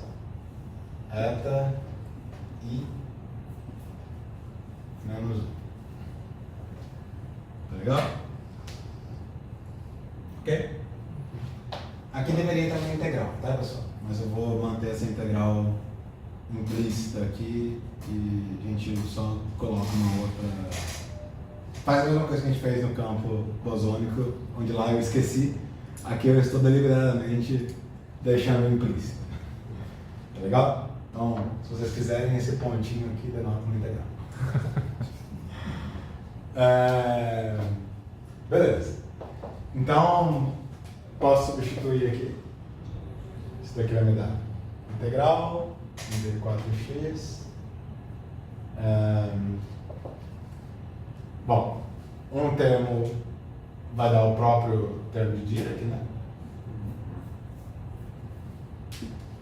eta e menos 1. Tá legal? Ok? Aqui deveria estar uma integral, tá pessoal? Mas eu vou manter essa integral implícita aqui e a gente só coloca uma outra. Faz a mesma coisa que a gente fez no campo bosônico, onde lá eu esqueci. Aqui eu estou deliberadamente deixando implícito. Tá legal? Então, se vocês quiserem, esse pontinho aqui denota uma integral. Beleza. Então, posso substituir aqui. Isso daqui vai me dar integral de 4x. Bom, um termo vai dar o próprio termo de Dirac, né?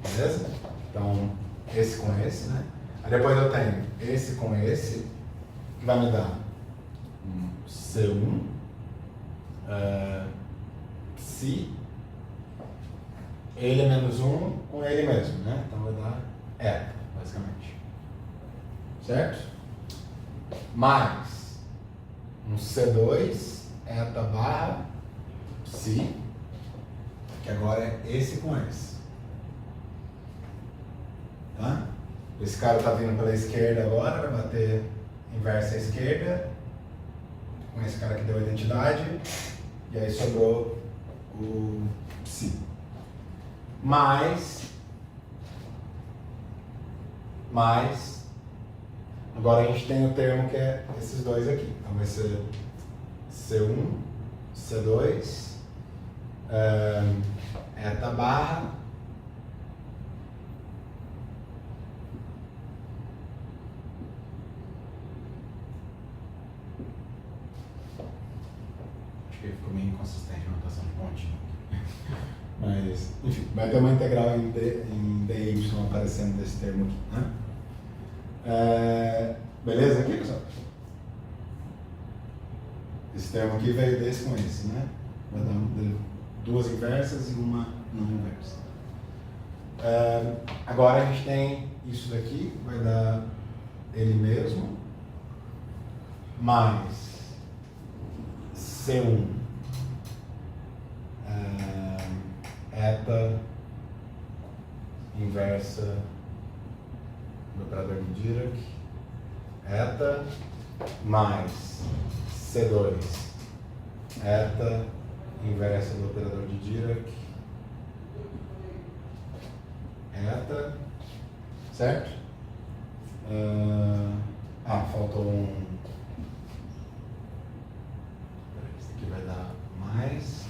Beleza? Então, esse com esse, né? Aí depois eu tenho esse com esse, que vai me dar um C1 psi, ele menos 1 com ele mesmo, né? Então vai dar eta, basicamente. Certo? Mais um C2 eta barra psi, que agora é esse com esse. Tá? Esse cara está vindo pela esquerda agora, vai bater inversa à esquerda, com esse cara que deu a identidade, e aí sobrou o psi. Mais, agora a gente tem o termo que é esses dois aqui. Então vai ser C1, C2, eta barra, ficou meio inconsistente a notação de pontinho. Mas, enfim, vai ter uma integral em dy aparecendo desse termo aqui, né? Beleza aqui, pessoal? Esse termo aqui veio desse com esse, né? Vai dar duas inversas e uma não inversa. Agora a gente tem isso daqui, vai dar ele mesmo, mais C1 eta inversa do operador de Dirac, eta mais C2 eta inversa do operador de Dirac, eta, certo? Faltou um. Esse aqui vai dar mais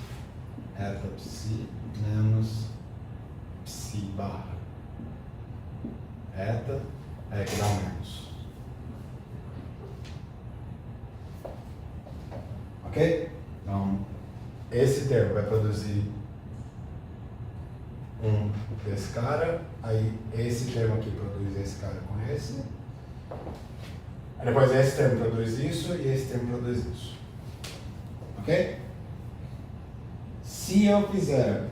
eta psi menos psi barra eta, que dá um menos. Ok? Então, esse termo vai produzir um desse cara, aí esse termo aqui produz esse cara com esse, aí depois esse termo produz isso e esse termo produz isso. Ok? Se eu fizer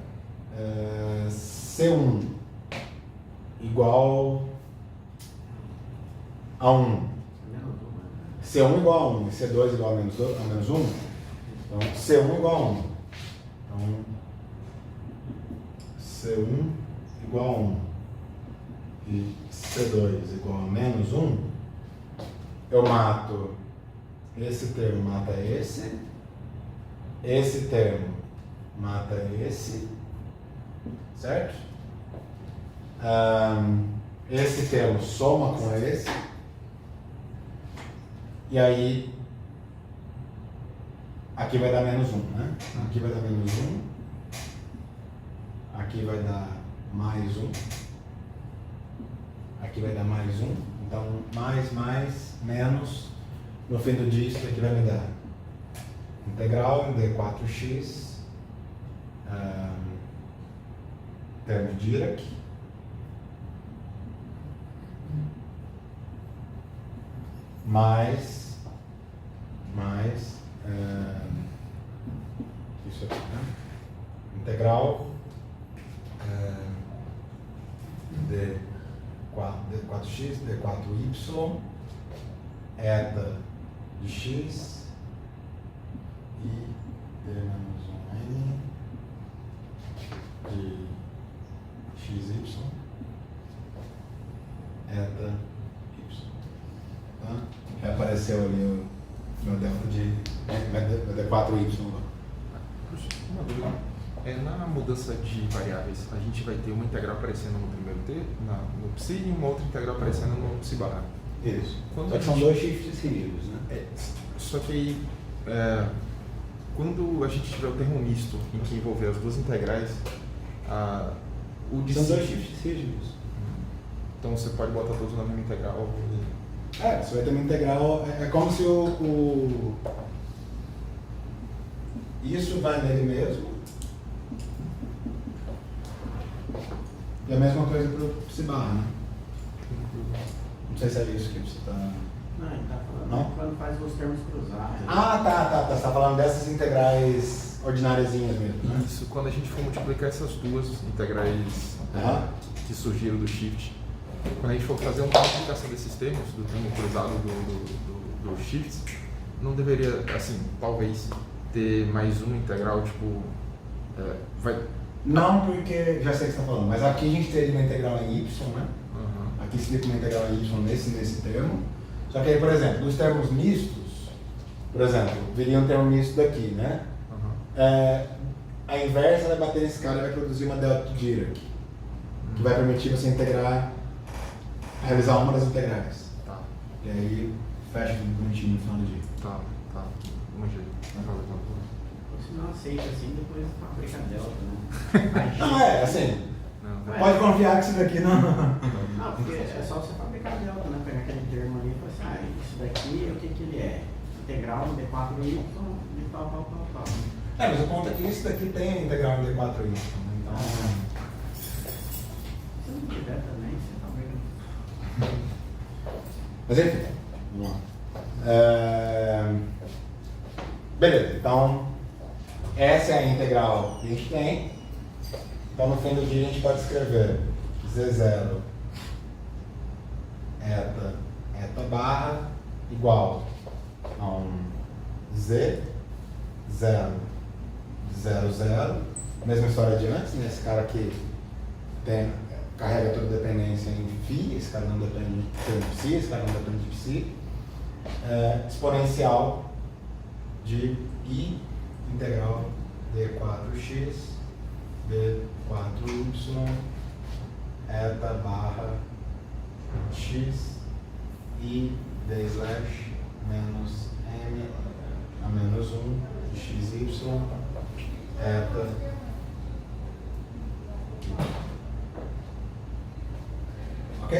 C1 igual a 1, C1 igual a 1 e C2 igual a menos 1, então C1 igual a 1. Então, C1 igual a 1 e C2 igual a menos 1, eu mato esse termo, mata esse termo mata esse, certo? Esse termo soma com esse, e aí aqui vai dar menos 1, né? Aqui vai dar menos 1, aqui vai dar mais 1, aqui vai dar mais 1, então mais, menos, no fim do dia isso aqui vai me dar integral de 4x, termo de Dirac, mais isso aqui, né? Integral de 4x, de 4y, eta de x e d menos 1n de xy, eta y. Tá? Reapareceu ali o meu delta de 4y. Uma dúvida. Na mudança de variáveis, a gente vai ter uma integral aparecendo no primeiro T, no psi, e uma outra integral aparecendo no psi barra. Isso. Quando Só que são dois shifts seguidos, né? Só que aí, quando a gente tiver o termo misto, em que envolver as duas integrais, O de São dois cima. shifts rígidos. Então você pode botar todos na mesma integral. Você vai ter uma integral, é como se isso vai nele mesmo. E a mesma coisa para o psi barra, né? Não sei se é isso que você está... Não, ele tá falando Não? quando faz os termos cruzados. Tá. Você está falando dessas integrais ordináriazinhas mesmo, né? Isso, quando a gente for multiplicar essas duas integrais Aham. que surgiram do shift, quando a gente for fazer uma multiplicação desses termos, do termo cruzado do shift, não deveria, assim, talvez ter mais uma integral, tipo, vai... Não, porque já sei o que você está falando, mas aqui a gente teria uma integral em y, né? Uhum. Aqui seria uma integral em y nesse termo. Só que aí, por exemplo, dos termos mistos, por exemplo, viria um termo misto daqui, né? Uhum. A inversa vai bater nesse cara e vai produzir uma delta de Dirac, que vai permitir você realizar uma das integrais. Tá, E aí fecha tudo bonitinho no final do dia. tá. Manjei. Se não aceita assim, depois fabrica delta, né? Não, assim, Não, É. pode confiar que isso daqui não... Não, porque é só você fabricar delta, né? Pegar aquele termo ali e falar assim, isso daqui, o que que ele é? Integral no D4Y e tal. Mas o ponto é que isso daqui tem integral em D4Y, né? Então... Se não tiver também, você fabrica. Mas enfim, vamos lá. Beleza, então essa é a integral que a gente tem. Então no fim do dia a gente pode escrever Z0 eta barra igual a um Z 0 0 0, mesma história de antes, né? Esse cara aqui carrega toda a dependência em φ, esse cara não depende de psi, esse cara não depende de psi. Exponencial de I integral d4x d4y eta barra x I d slash menos m a menos 1 de xy eta. Ok?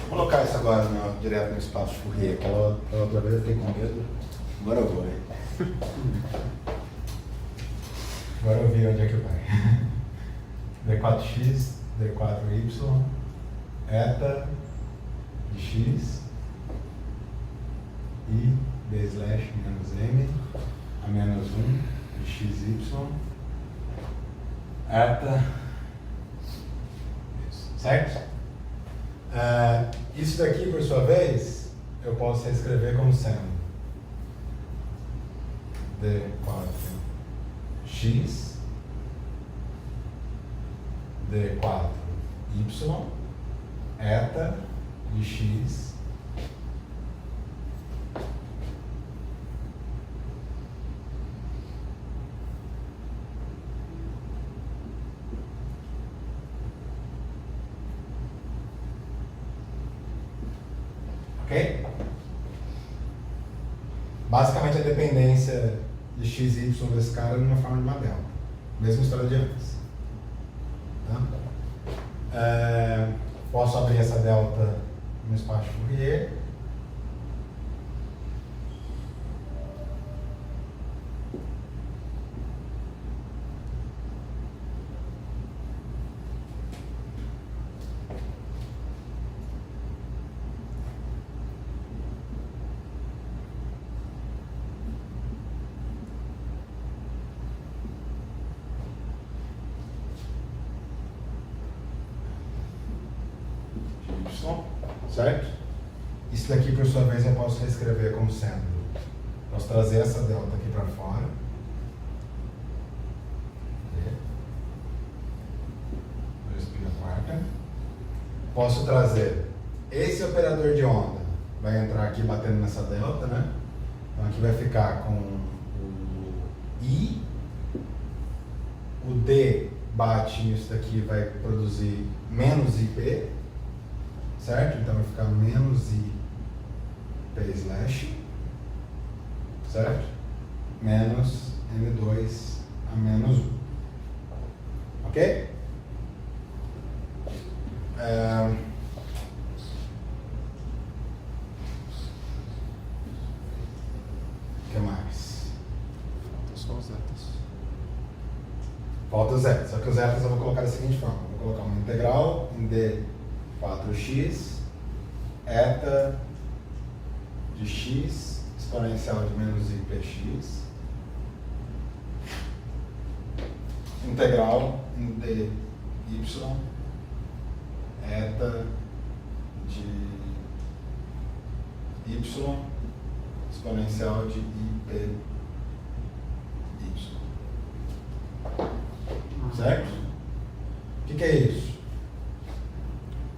Vou colocar isso agora direto no espaço Fourier. Aquela outra vez eu fiquei com medo. Agora eu vou, hein? Agora eu vi onde é que vai. D4x, D4y, eta de x, I, D slash menos m, a menos 1 de xy, eta. Isso, certo? Isso daqui, por sua vez, eu posso reescrever como sendo D4x, D4y, eta de x, ok? Basicamente a dependência de x e y desse cara é numa forma de uma delta. Mesma história de antes. Tá? Posso abrir essa delta no espaço Fourier. Certo? Isso daqui, por sua vez, eu posso reescrever como sendo. Posso trazer essa delta aqui para fora. posso trazer esse operador de onda, vai entrar aqui batendo nessa delta, né? Então aqui vai ficar com o I, o D bate nisso daqui, vai produzir menos IP, certo? Então vai ficar menos IP slash, certo? Menos M2 a menos 1. Ok? O que mais? Falta só os zetas. Falta o zeta, só que os zetas eu vou colocar da seguinte forma: vou colocar uma integral em D4x, eta de x exponencial de menos IPx, integral em dy, eta de y exponencial de IPy. Certo? O que é isso?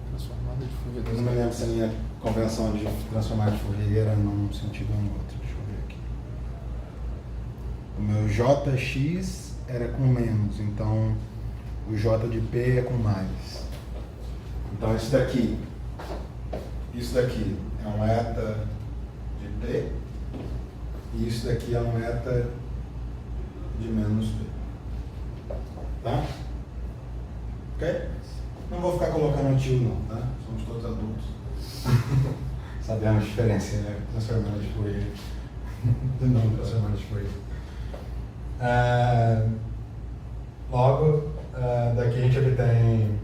Transformada de Fourier Eu não me lembro se a minha convenção de transformar de Fourier era num sentido ou no outro. Deixa eu ver aqui. O meu jx era com menos, então o j de p é com mais. Então isso daqui é um eta de p e isso daqui é um eta de menos p. Tá? Ok? Não vou ficar colocando tio não, tá? Somos todos adultos. Sabemos a diferença, né? Transformando de Fourier. Não transformando de Fourier. Logo, daqui a gente obtém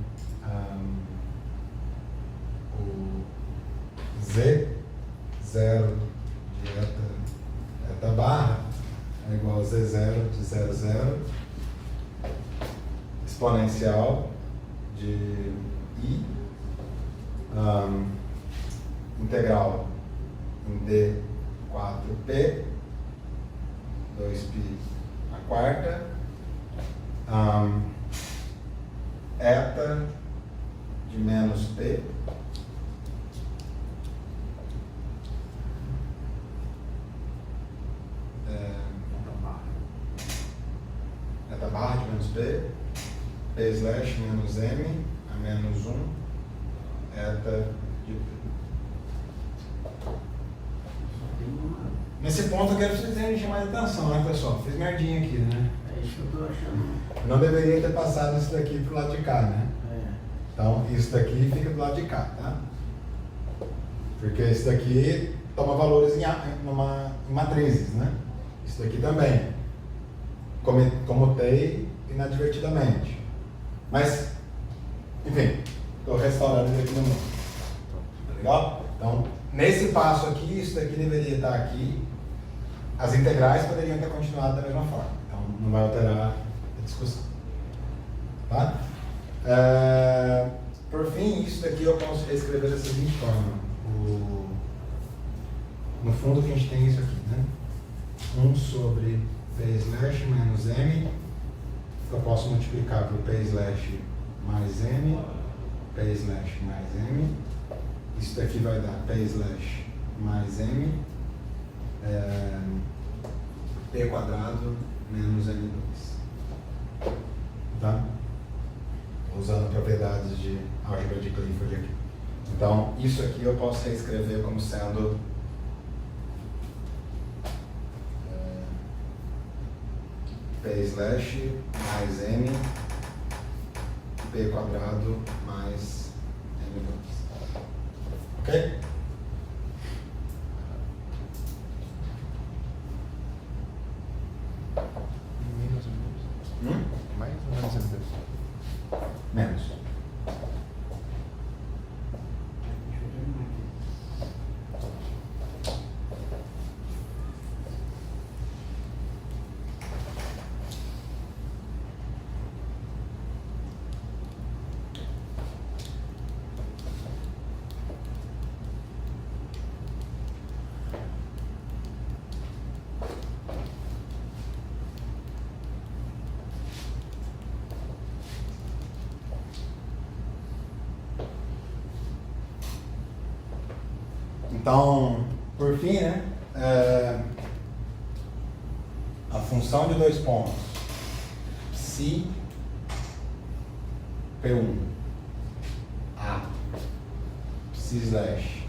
o Z0 de eta barra é igual a Z0 de 0, 0 exponencial de I integral em D4P 2π a quarta eta de menos P eta barra de menos P P slash menos M a menos 1 eta de P. Nesse ponto eu quero que vocês tenham mais atenção, né, pessoal? Fiz merdinha aqui, né? É isso que eu tô achando. Não deveria ter passado isso daqui pro lado de cá, né? É. Então, isso daqui fica do lado de cá, tá? Porque isso daqui toma valores em matrizes, né? Isso daqui também. Comutei inadvertidamente. Mas, enfim, estou restaurando isso aqui no mundo. Tá legal? Então, nesse passo aqui, isso daqui deveria estar aqui. As integrais poderiam ter continuado da mesma forma. Então, não vai alterar a discussão. Tá? Por fim, isso daqui eu posso reescrever da seguinte forma. No fundo, a gente tem isso aqui, né? 1 sobre P slash menos M, que eu posso multiplicar por P slash mais M, P slash mais M. Isso daqui vai dar P slash mais M, P quadrado menos M2. Tá? Usando propriedades de álgebra de Clifford aqui. Então, isso aqui eu posso reescrever como sendo P slash mais M, P quadrado mais M2. Ok? Menos M2. Mais ou menos M2? Menos. Deixa eu terminar aqui. Então, por fim, né? A função de 2 pontos, psi P1 A psi slash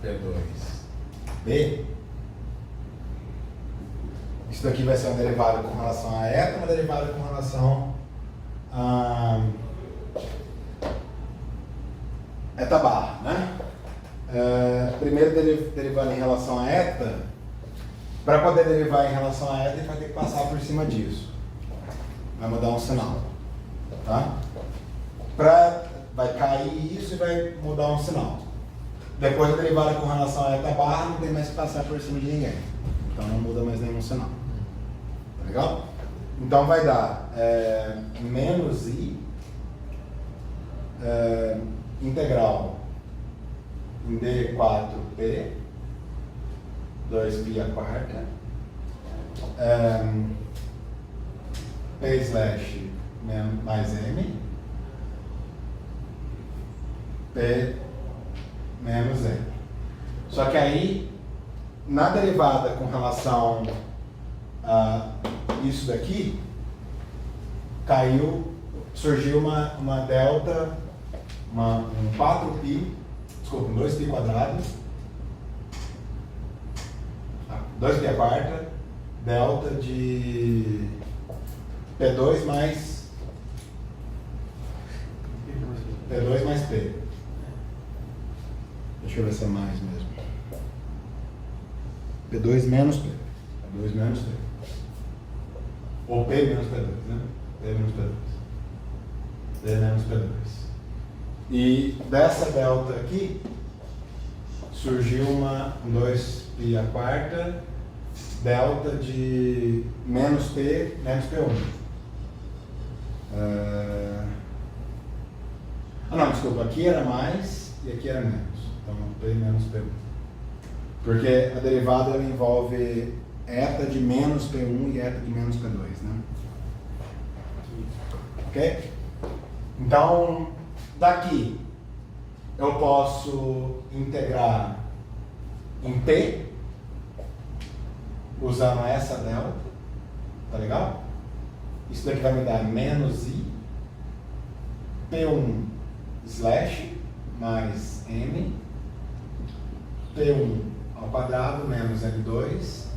P2 B, isso daqui vai ser uma derivada com relação a eta, uma derivada com relação a eta barra, né? Primeiro derivando em relação a eta. Para poder derivar em relação a eta, a gente vai ter que passar por cima disso. Vai mudar um sinal. Tá? Vai cair isso e vai mudar um sinal. Depois da derivada com relação a eta barra, não tem mais que passar por cima de ninguém. Então não muda mais nenhum sinal. Tá legal? Então vai dar menos i integral em d4p 2π a quarta p slash mais m p menos m. Só que aí, na derivada com relação a isso daqui, surgiu uma delta, um 4π, desculpa, um 2π quadrado, 2π a quarta, delta de P2 mais P. Deixa eu ver se é mais mesmo. P2 menos P. P2 menos P. Ou P menos P2, né? P menos P2. P menos P2. E dessa delta aqui, surgiu um 2π a quarta, delta de menos P menos P1. Não, desculpa, aqui era mais e aqui era menos. Então, P menos P1. Porque a derivada ela envolve eta de menos P1 e eta de menos P2, né? Ok? Então, daqui eu posso integrar em P usando essa delta, tá legal? Isso daqui vai me dar menos i P1 slash mais m P1 ao quadrado menos L2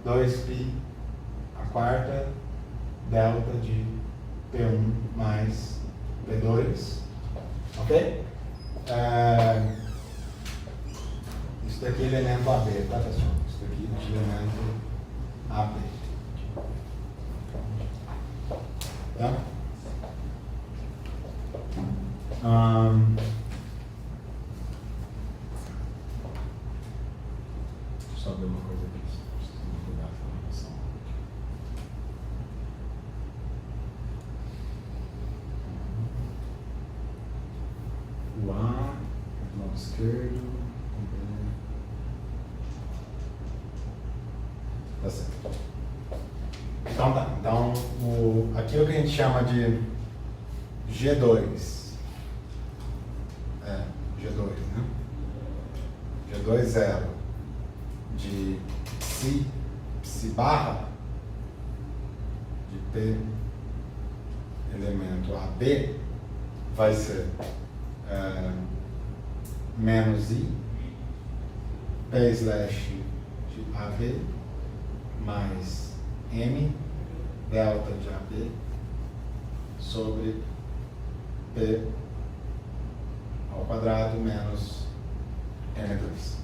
2π a quarta delta de P1 mais P2, ok? Isso daqui é elemento AB, tá pessoal? Isso daqui é elemento AB. Tá? Só ver uma coisa aqui. Preciso mudar a informação. O A, do lado esquerdo. Tá certo. Então tá. Então, aqui é o que a gente chama de G2. G2, né? G2 zero de psi barra de P elemento AB vai ser menos i P slash de AB mais m delta de AB sobre P ao quadrado menos M2.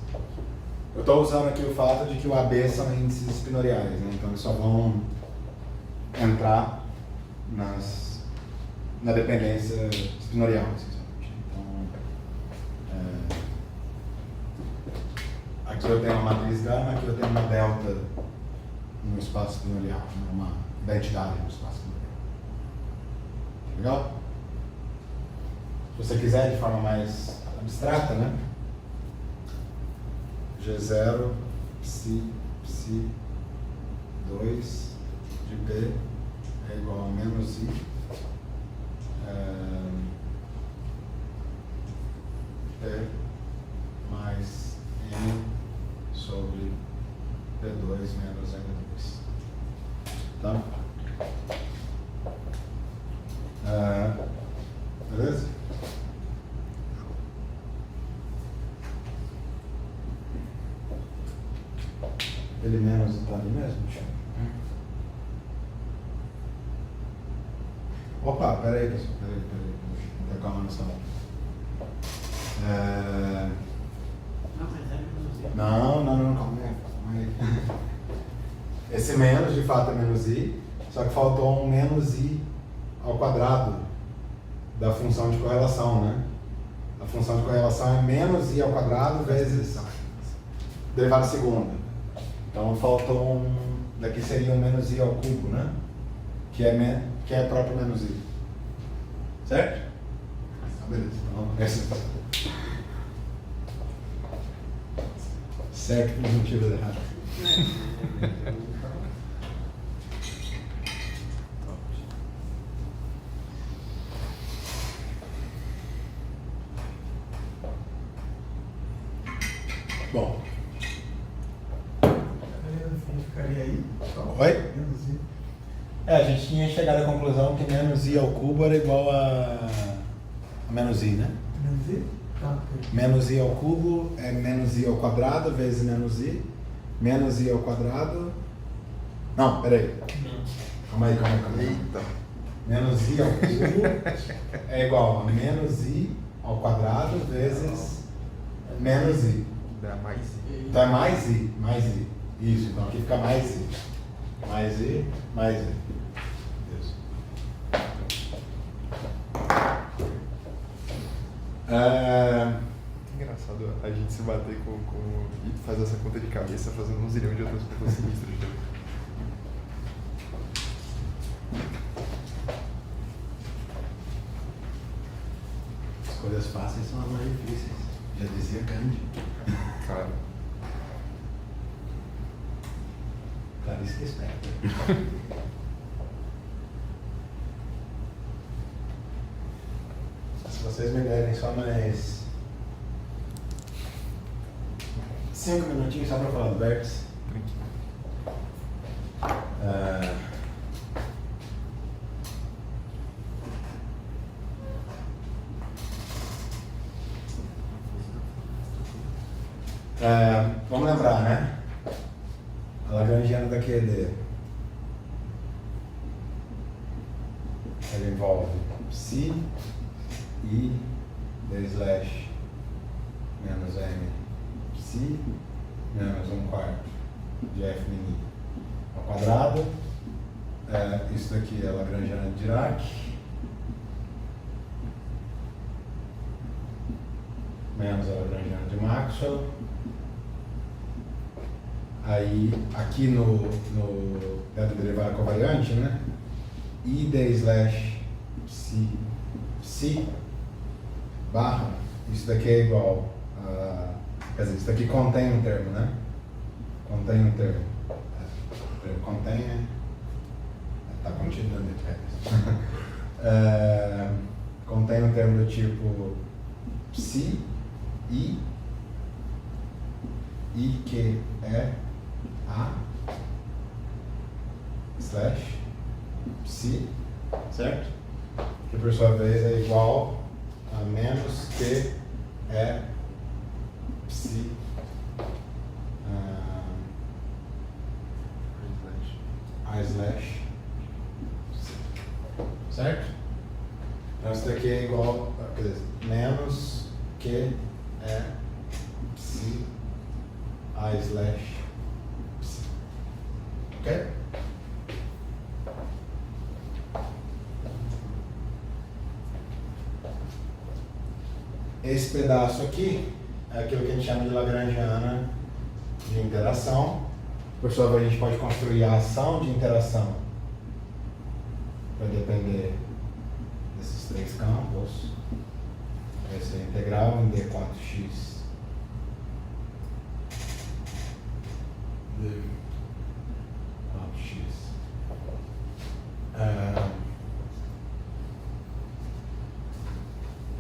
Eu estou usando aqui o fato de que o AB são índices espinoriais, né? Então eles só vão entrar na dependência espinorial, essencialmente. Então, aqui eu tenho uma matriz gama, aqui eu tenho uma delta no espaço espinorial, né? Uma identidade no espaço espinorial. Legal? Se você quiser de forma mais abstrata, né? G0 psi 2 de P é igual a menos i P mais Aquele menos tá ali mesmo? Opa, peraí, pessoal. Peraí. Calma nessa hora. Não, mas é menos I. Não, calma aí. Esse menos de fato é menos I, só que faltou um menos I ao quadrado da função de correlação, né? A função de correlação é menos I ao quadrado vezes derivada segunda. Então faltou um. Daqui seria um menos I ao cubo, né? Que é próprio menos I. Certo? Beleza. Então, certo por motivos errados. Bom. Ficaria aí? Oi? Menos I. A gente tinha chegado à conclusão que menos I ao cubo era igual a menos I, né? Menos I? Tá, ok. Menos I ao cubo é menos I ao quadrado vezes menos I. Menos I ao quadrado. Não, peraí. Calma aí. Eita. Menos I ao cubo é igual a menos I ao quadrado vezes menos I. Dá mais I. Então é mais I. Isso, então aqui fica mais I. Mais I. Isso. Engraçado a gente se bater e fazer essa conta de cabeça fazendo um zilhão de outras coisas sinistras. Né? Escolhas fáceis são as mais difíceis. Já dizia Gandhi. Cara, Clarice Lispector. Se vocês me derem só mais 5 minutinhos só para falar do vértice. Vamos lembrar, né? A Lagrangiana da QED. Ela envolve psi I d slash menos M psi menos 1/4 de F min ao quadrado. Isso daqui é a Lagrangiana de Dirac. Menos a Lagrangiana de Maxwell. Aí, aqui no dentro da derivada covariante, né? I d slash psi barra, isso daqui é igual a... Quer dizer, isso daqui contém um termo, né? Contém um termo. O termo contém está contido na letra. Contém um termo do tipo psi I que é A slash psi, certo? Que por sua vez é igual a menos que é psi A slash psi, certo? Então isso daqui é igual, quer dizer, menos que é psi A slash psi. Ok? Esse pedaço aqui é aquilo que a gente chama de Lagrangiana de interação. Por sua vez, a gente pode construir a ação de interação para depender desses três campos. Esse é a integral em d4x de 4x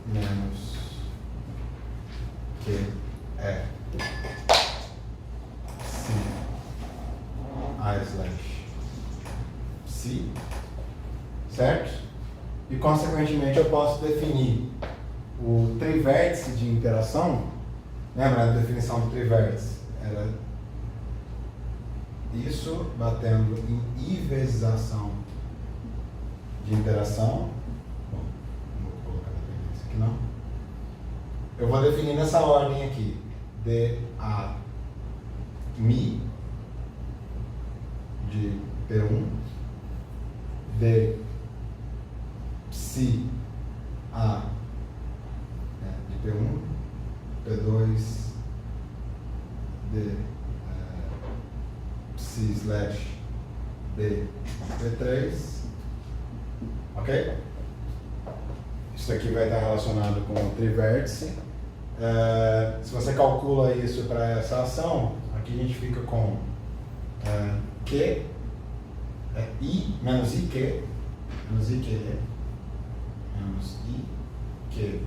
menos que é psi A slash psi, certo? E consequentemente eu posso definir o trivértice de interação. Lembra a definição do trivértice? Era isso batendo em I vezes a ação de interação. Bom, não vou colocar dependência aqui não. Eu vou definir nessa ordem aqui. dA Mi de P1, D Psi A de P1, P2 D Psi slash B P3, ok? Isso aqui vai estar relacionado com o trivértice. Se você calcula isso para essa ação, aqui a gente fica com Q, I menos IQ, menos IQ, menos IQ,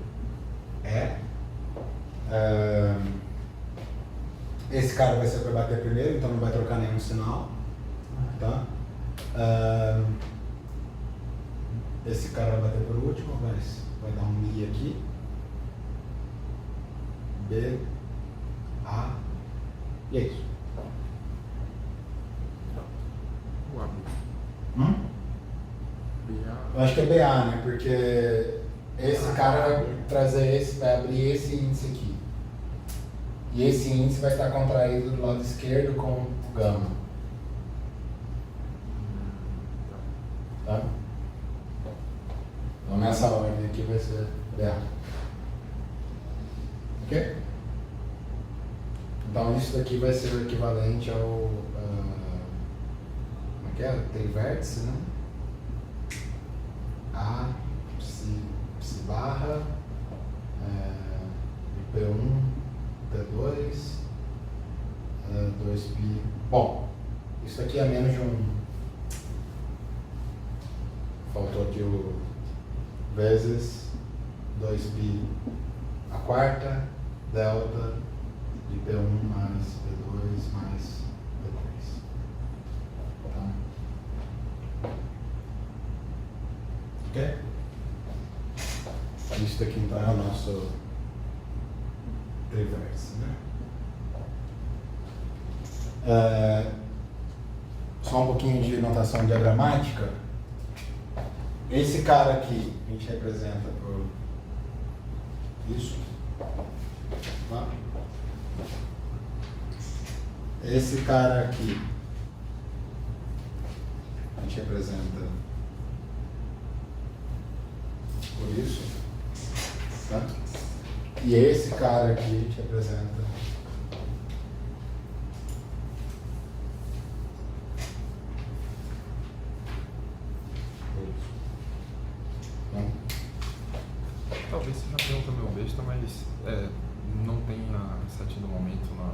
esse cara vai ser para bater primeiro, então não vai trocar nenhum sinal, tá? Esse cara vai bater por último, vai dar um I aqui, B, A, e é isso. O AB. BA? Eu acho que é BA, né? Porque esse cara vai trazer esse, vai abrir esse índice aqui. E esse índice vai estar contraído do lado esquerdo com o gama. Tá? Então nessa ordem aqui vai ser BA. Ok? Então isso daqui vai ser o equivalente ao como é que é? Trivértice, né? A, Psi barra, P1, P2, 2π. Bom, isso aqui é menos de um. Faltou aqui o vezes 2π a quarta, delta de P1 mais P2 mais P3. Tá? Ok? Isso daqui então é o nosso trivértice, né? Só um pouquinho de notação diagramática. Esse cara aqui a gente representa por isso, tá? Esse cara aqui a gente representa por isso, tá? E esse cara aqui a gente representa por isso. Talvez seja uma pergunta meio besta, mas não tem a setinha do momento na.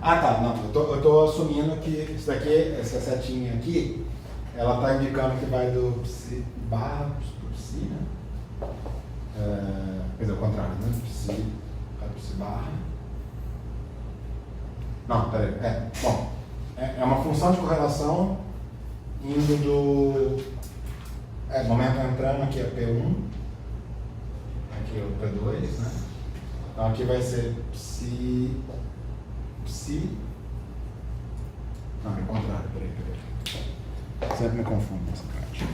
Ah, tá, não, eu tô assumindo que isso daqui, essa setinha aqui, ela tá indicando que vai do psi barra pro psi, né? Quer dizer, o contrário, né? Psi barra. Não, peraí, bom, é uma função de correlação indo do momento entrando, aqui é P1, aqui é o P2, né? Então aqui vai ser psi. Não, é o contrário, peraí. Sempre me confundo nessa parte.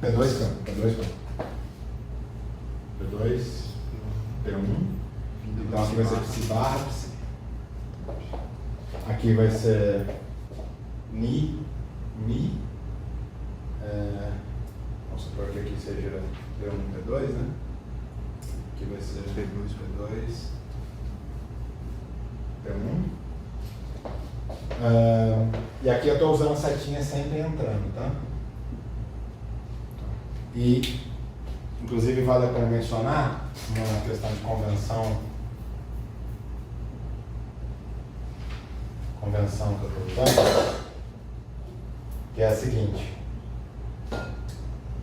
P2, cara. P2, P1. Então aqui vai ser psi barra, psi. Aqui vai ser mi. Vamos supor que aqui seja P1, P2, né? Aqui vai ser P2, P1. E aqui eu estou usando a setinha sempre entrando, tá? E, inclusive, vale a pena mencionar uma questão de convenção que eu estou usando, que é a seguinte: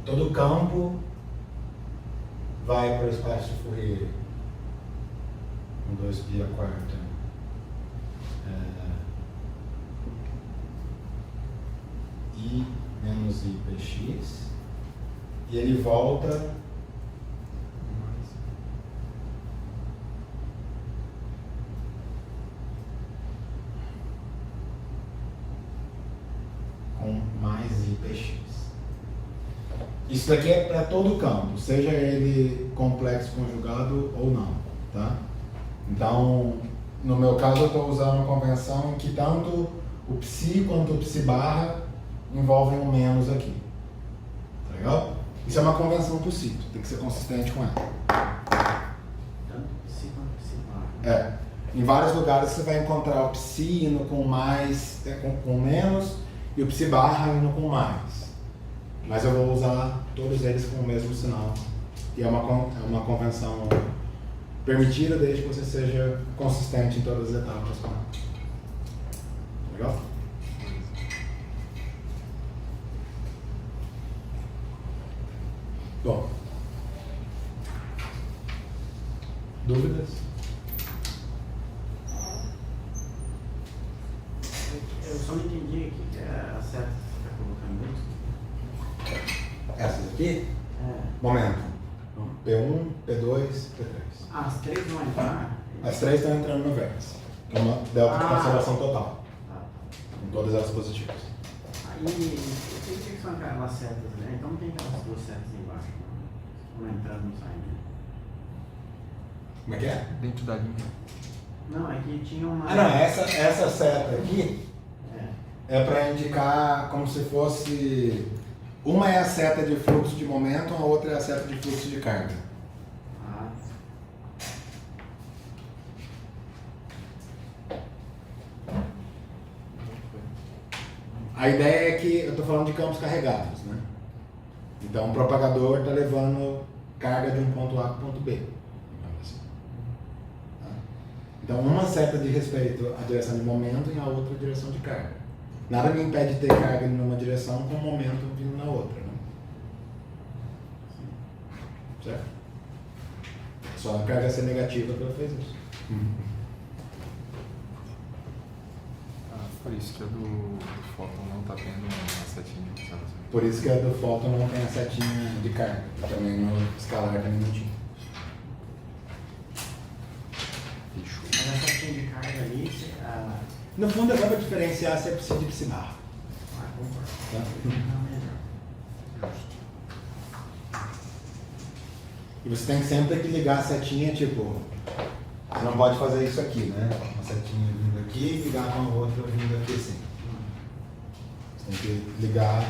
todo campo vai para o espaço de Fourier com 2π a quarta I menos I px, e ele volta Isso daqui é para todo o campo, seja ele complexo conjugado ou não, tá? Então, no meu caso, eu estou usando uma convenção em que tanto o psi quanto o psi barra envolvem um menos aqui. Tá legal? Isso é uma convenção possível, tem que ser consistente com ela. Tanto psi quanto psi barra. É. Em vários lugares você vai encontrar o psi indo com mais, com menos, e o psi barra indo com mais. Mas eu vou usar todos eles com o mesmo sinal. E é uma convenção permitida desde que você seja consistente em todas as etapas. Legal? Bom. Dúvidas? Eu só não entendi aqui que é a seta que você está colocando mesmo. Essas aqui? É. Momento. P1, P2, P3. As três vão entrar? As três estão entrando no vértice. É uma delta de conservação total. Tá. Com todas elas positivas. Aí, o que são aquelas setas, né? Então não tem aquelas duas setas embaixo, não. Uma entrando e uma saindo. Como é que é? Dentro da linha. Não, é que tinha uma... Ah, não. Essa seta aqui É. é para indicar como se fosse... Uma é a seta de fluxo de momento, a outra é a seta de fluxo de carga. Ah, A ideia é que eu estou falando de campos carregados, né? Então o propagador está levando carga de um ponto A para o ponto B. Digamos assim. Tá? Então uma seta diz respeito à direção de momento e a outra à direção de carga. Nada me impede de ter carga em uma direção com momento vindo na outra, né? Certo? Só a carga ser negativa que ela fez isso. Por isso que a do fóton não tá tendo uma setinha de observação. Por isso que a do fóton não tem a setinha de carga. Também no escalar também não tinha. Fechou. mas essa setinha de carga ali, No fundo é só para diferenciar se é psi de psi barra. concordo. Tá? Não, melhor. E você tem sempre que ligar a setinha, tipo, você não pode fazer isso aqui, né? Uma setinha vindo aqui e ligar com a outra vindo aqui assim. Você tem que ligar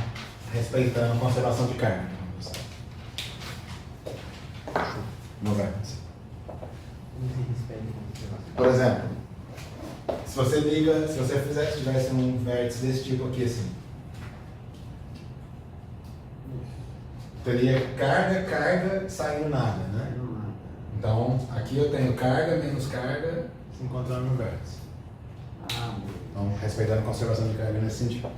respeitando a conservação de carga. No vértice. Como se respeita a conservação? Por exemplo, se você tivesse um vértice desse tipo aqui assim, teria carga, saindo nada, né? Não nada. Então, aqui eu tenho carga menos carga se encontrando no vértice. Ah, boa. Então, respeitando a conservação de carga nesse sentido.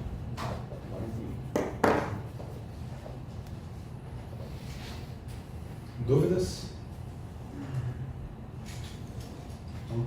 Dúvidas? Então,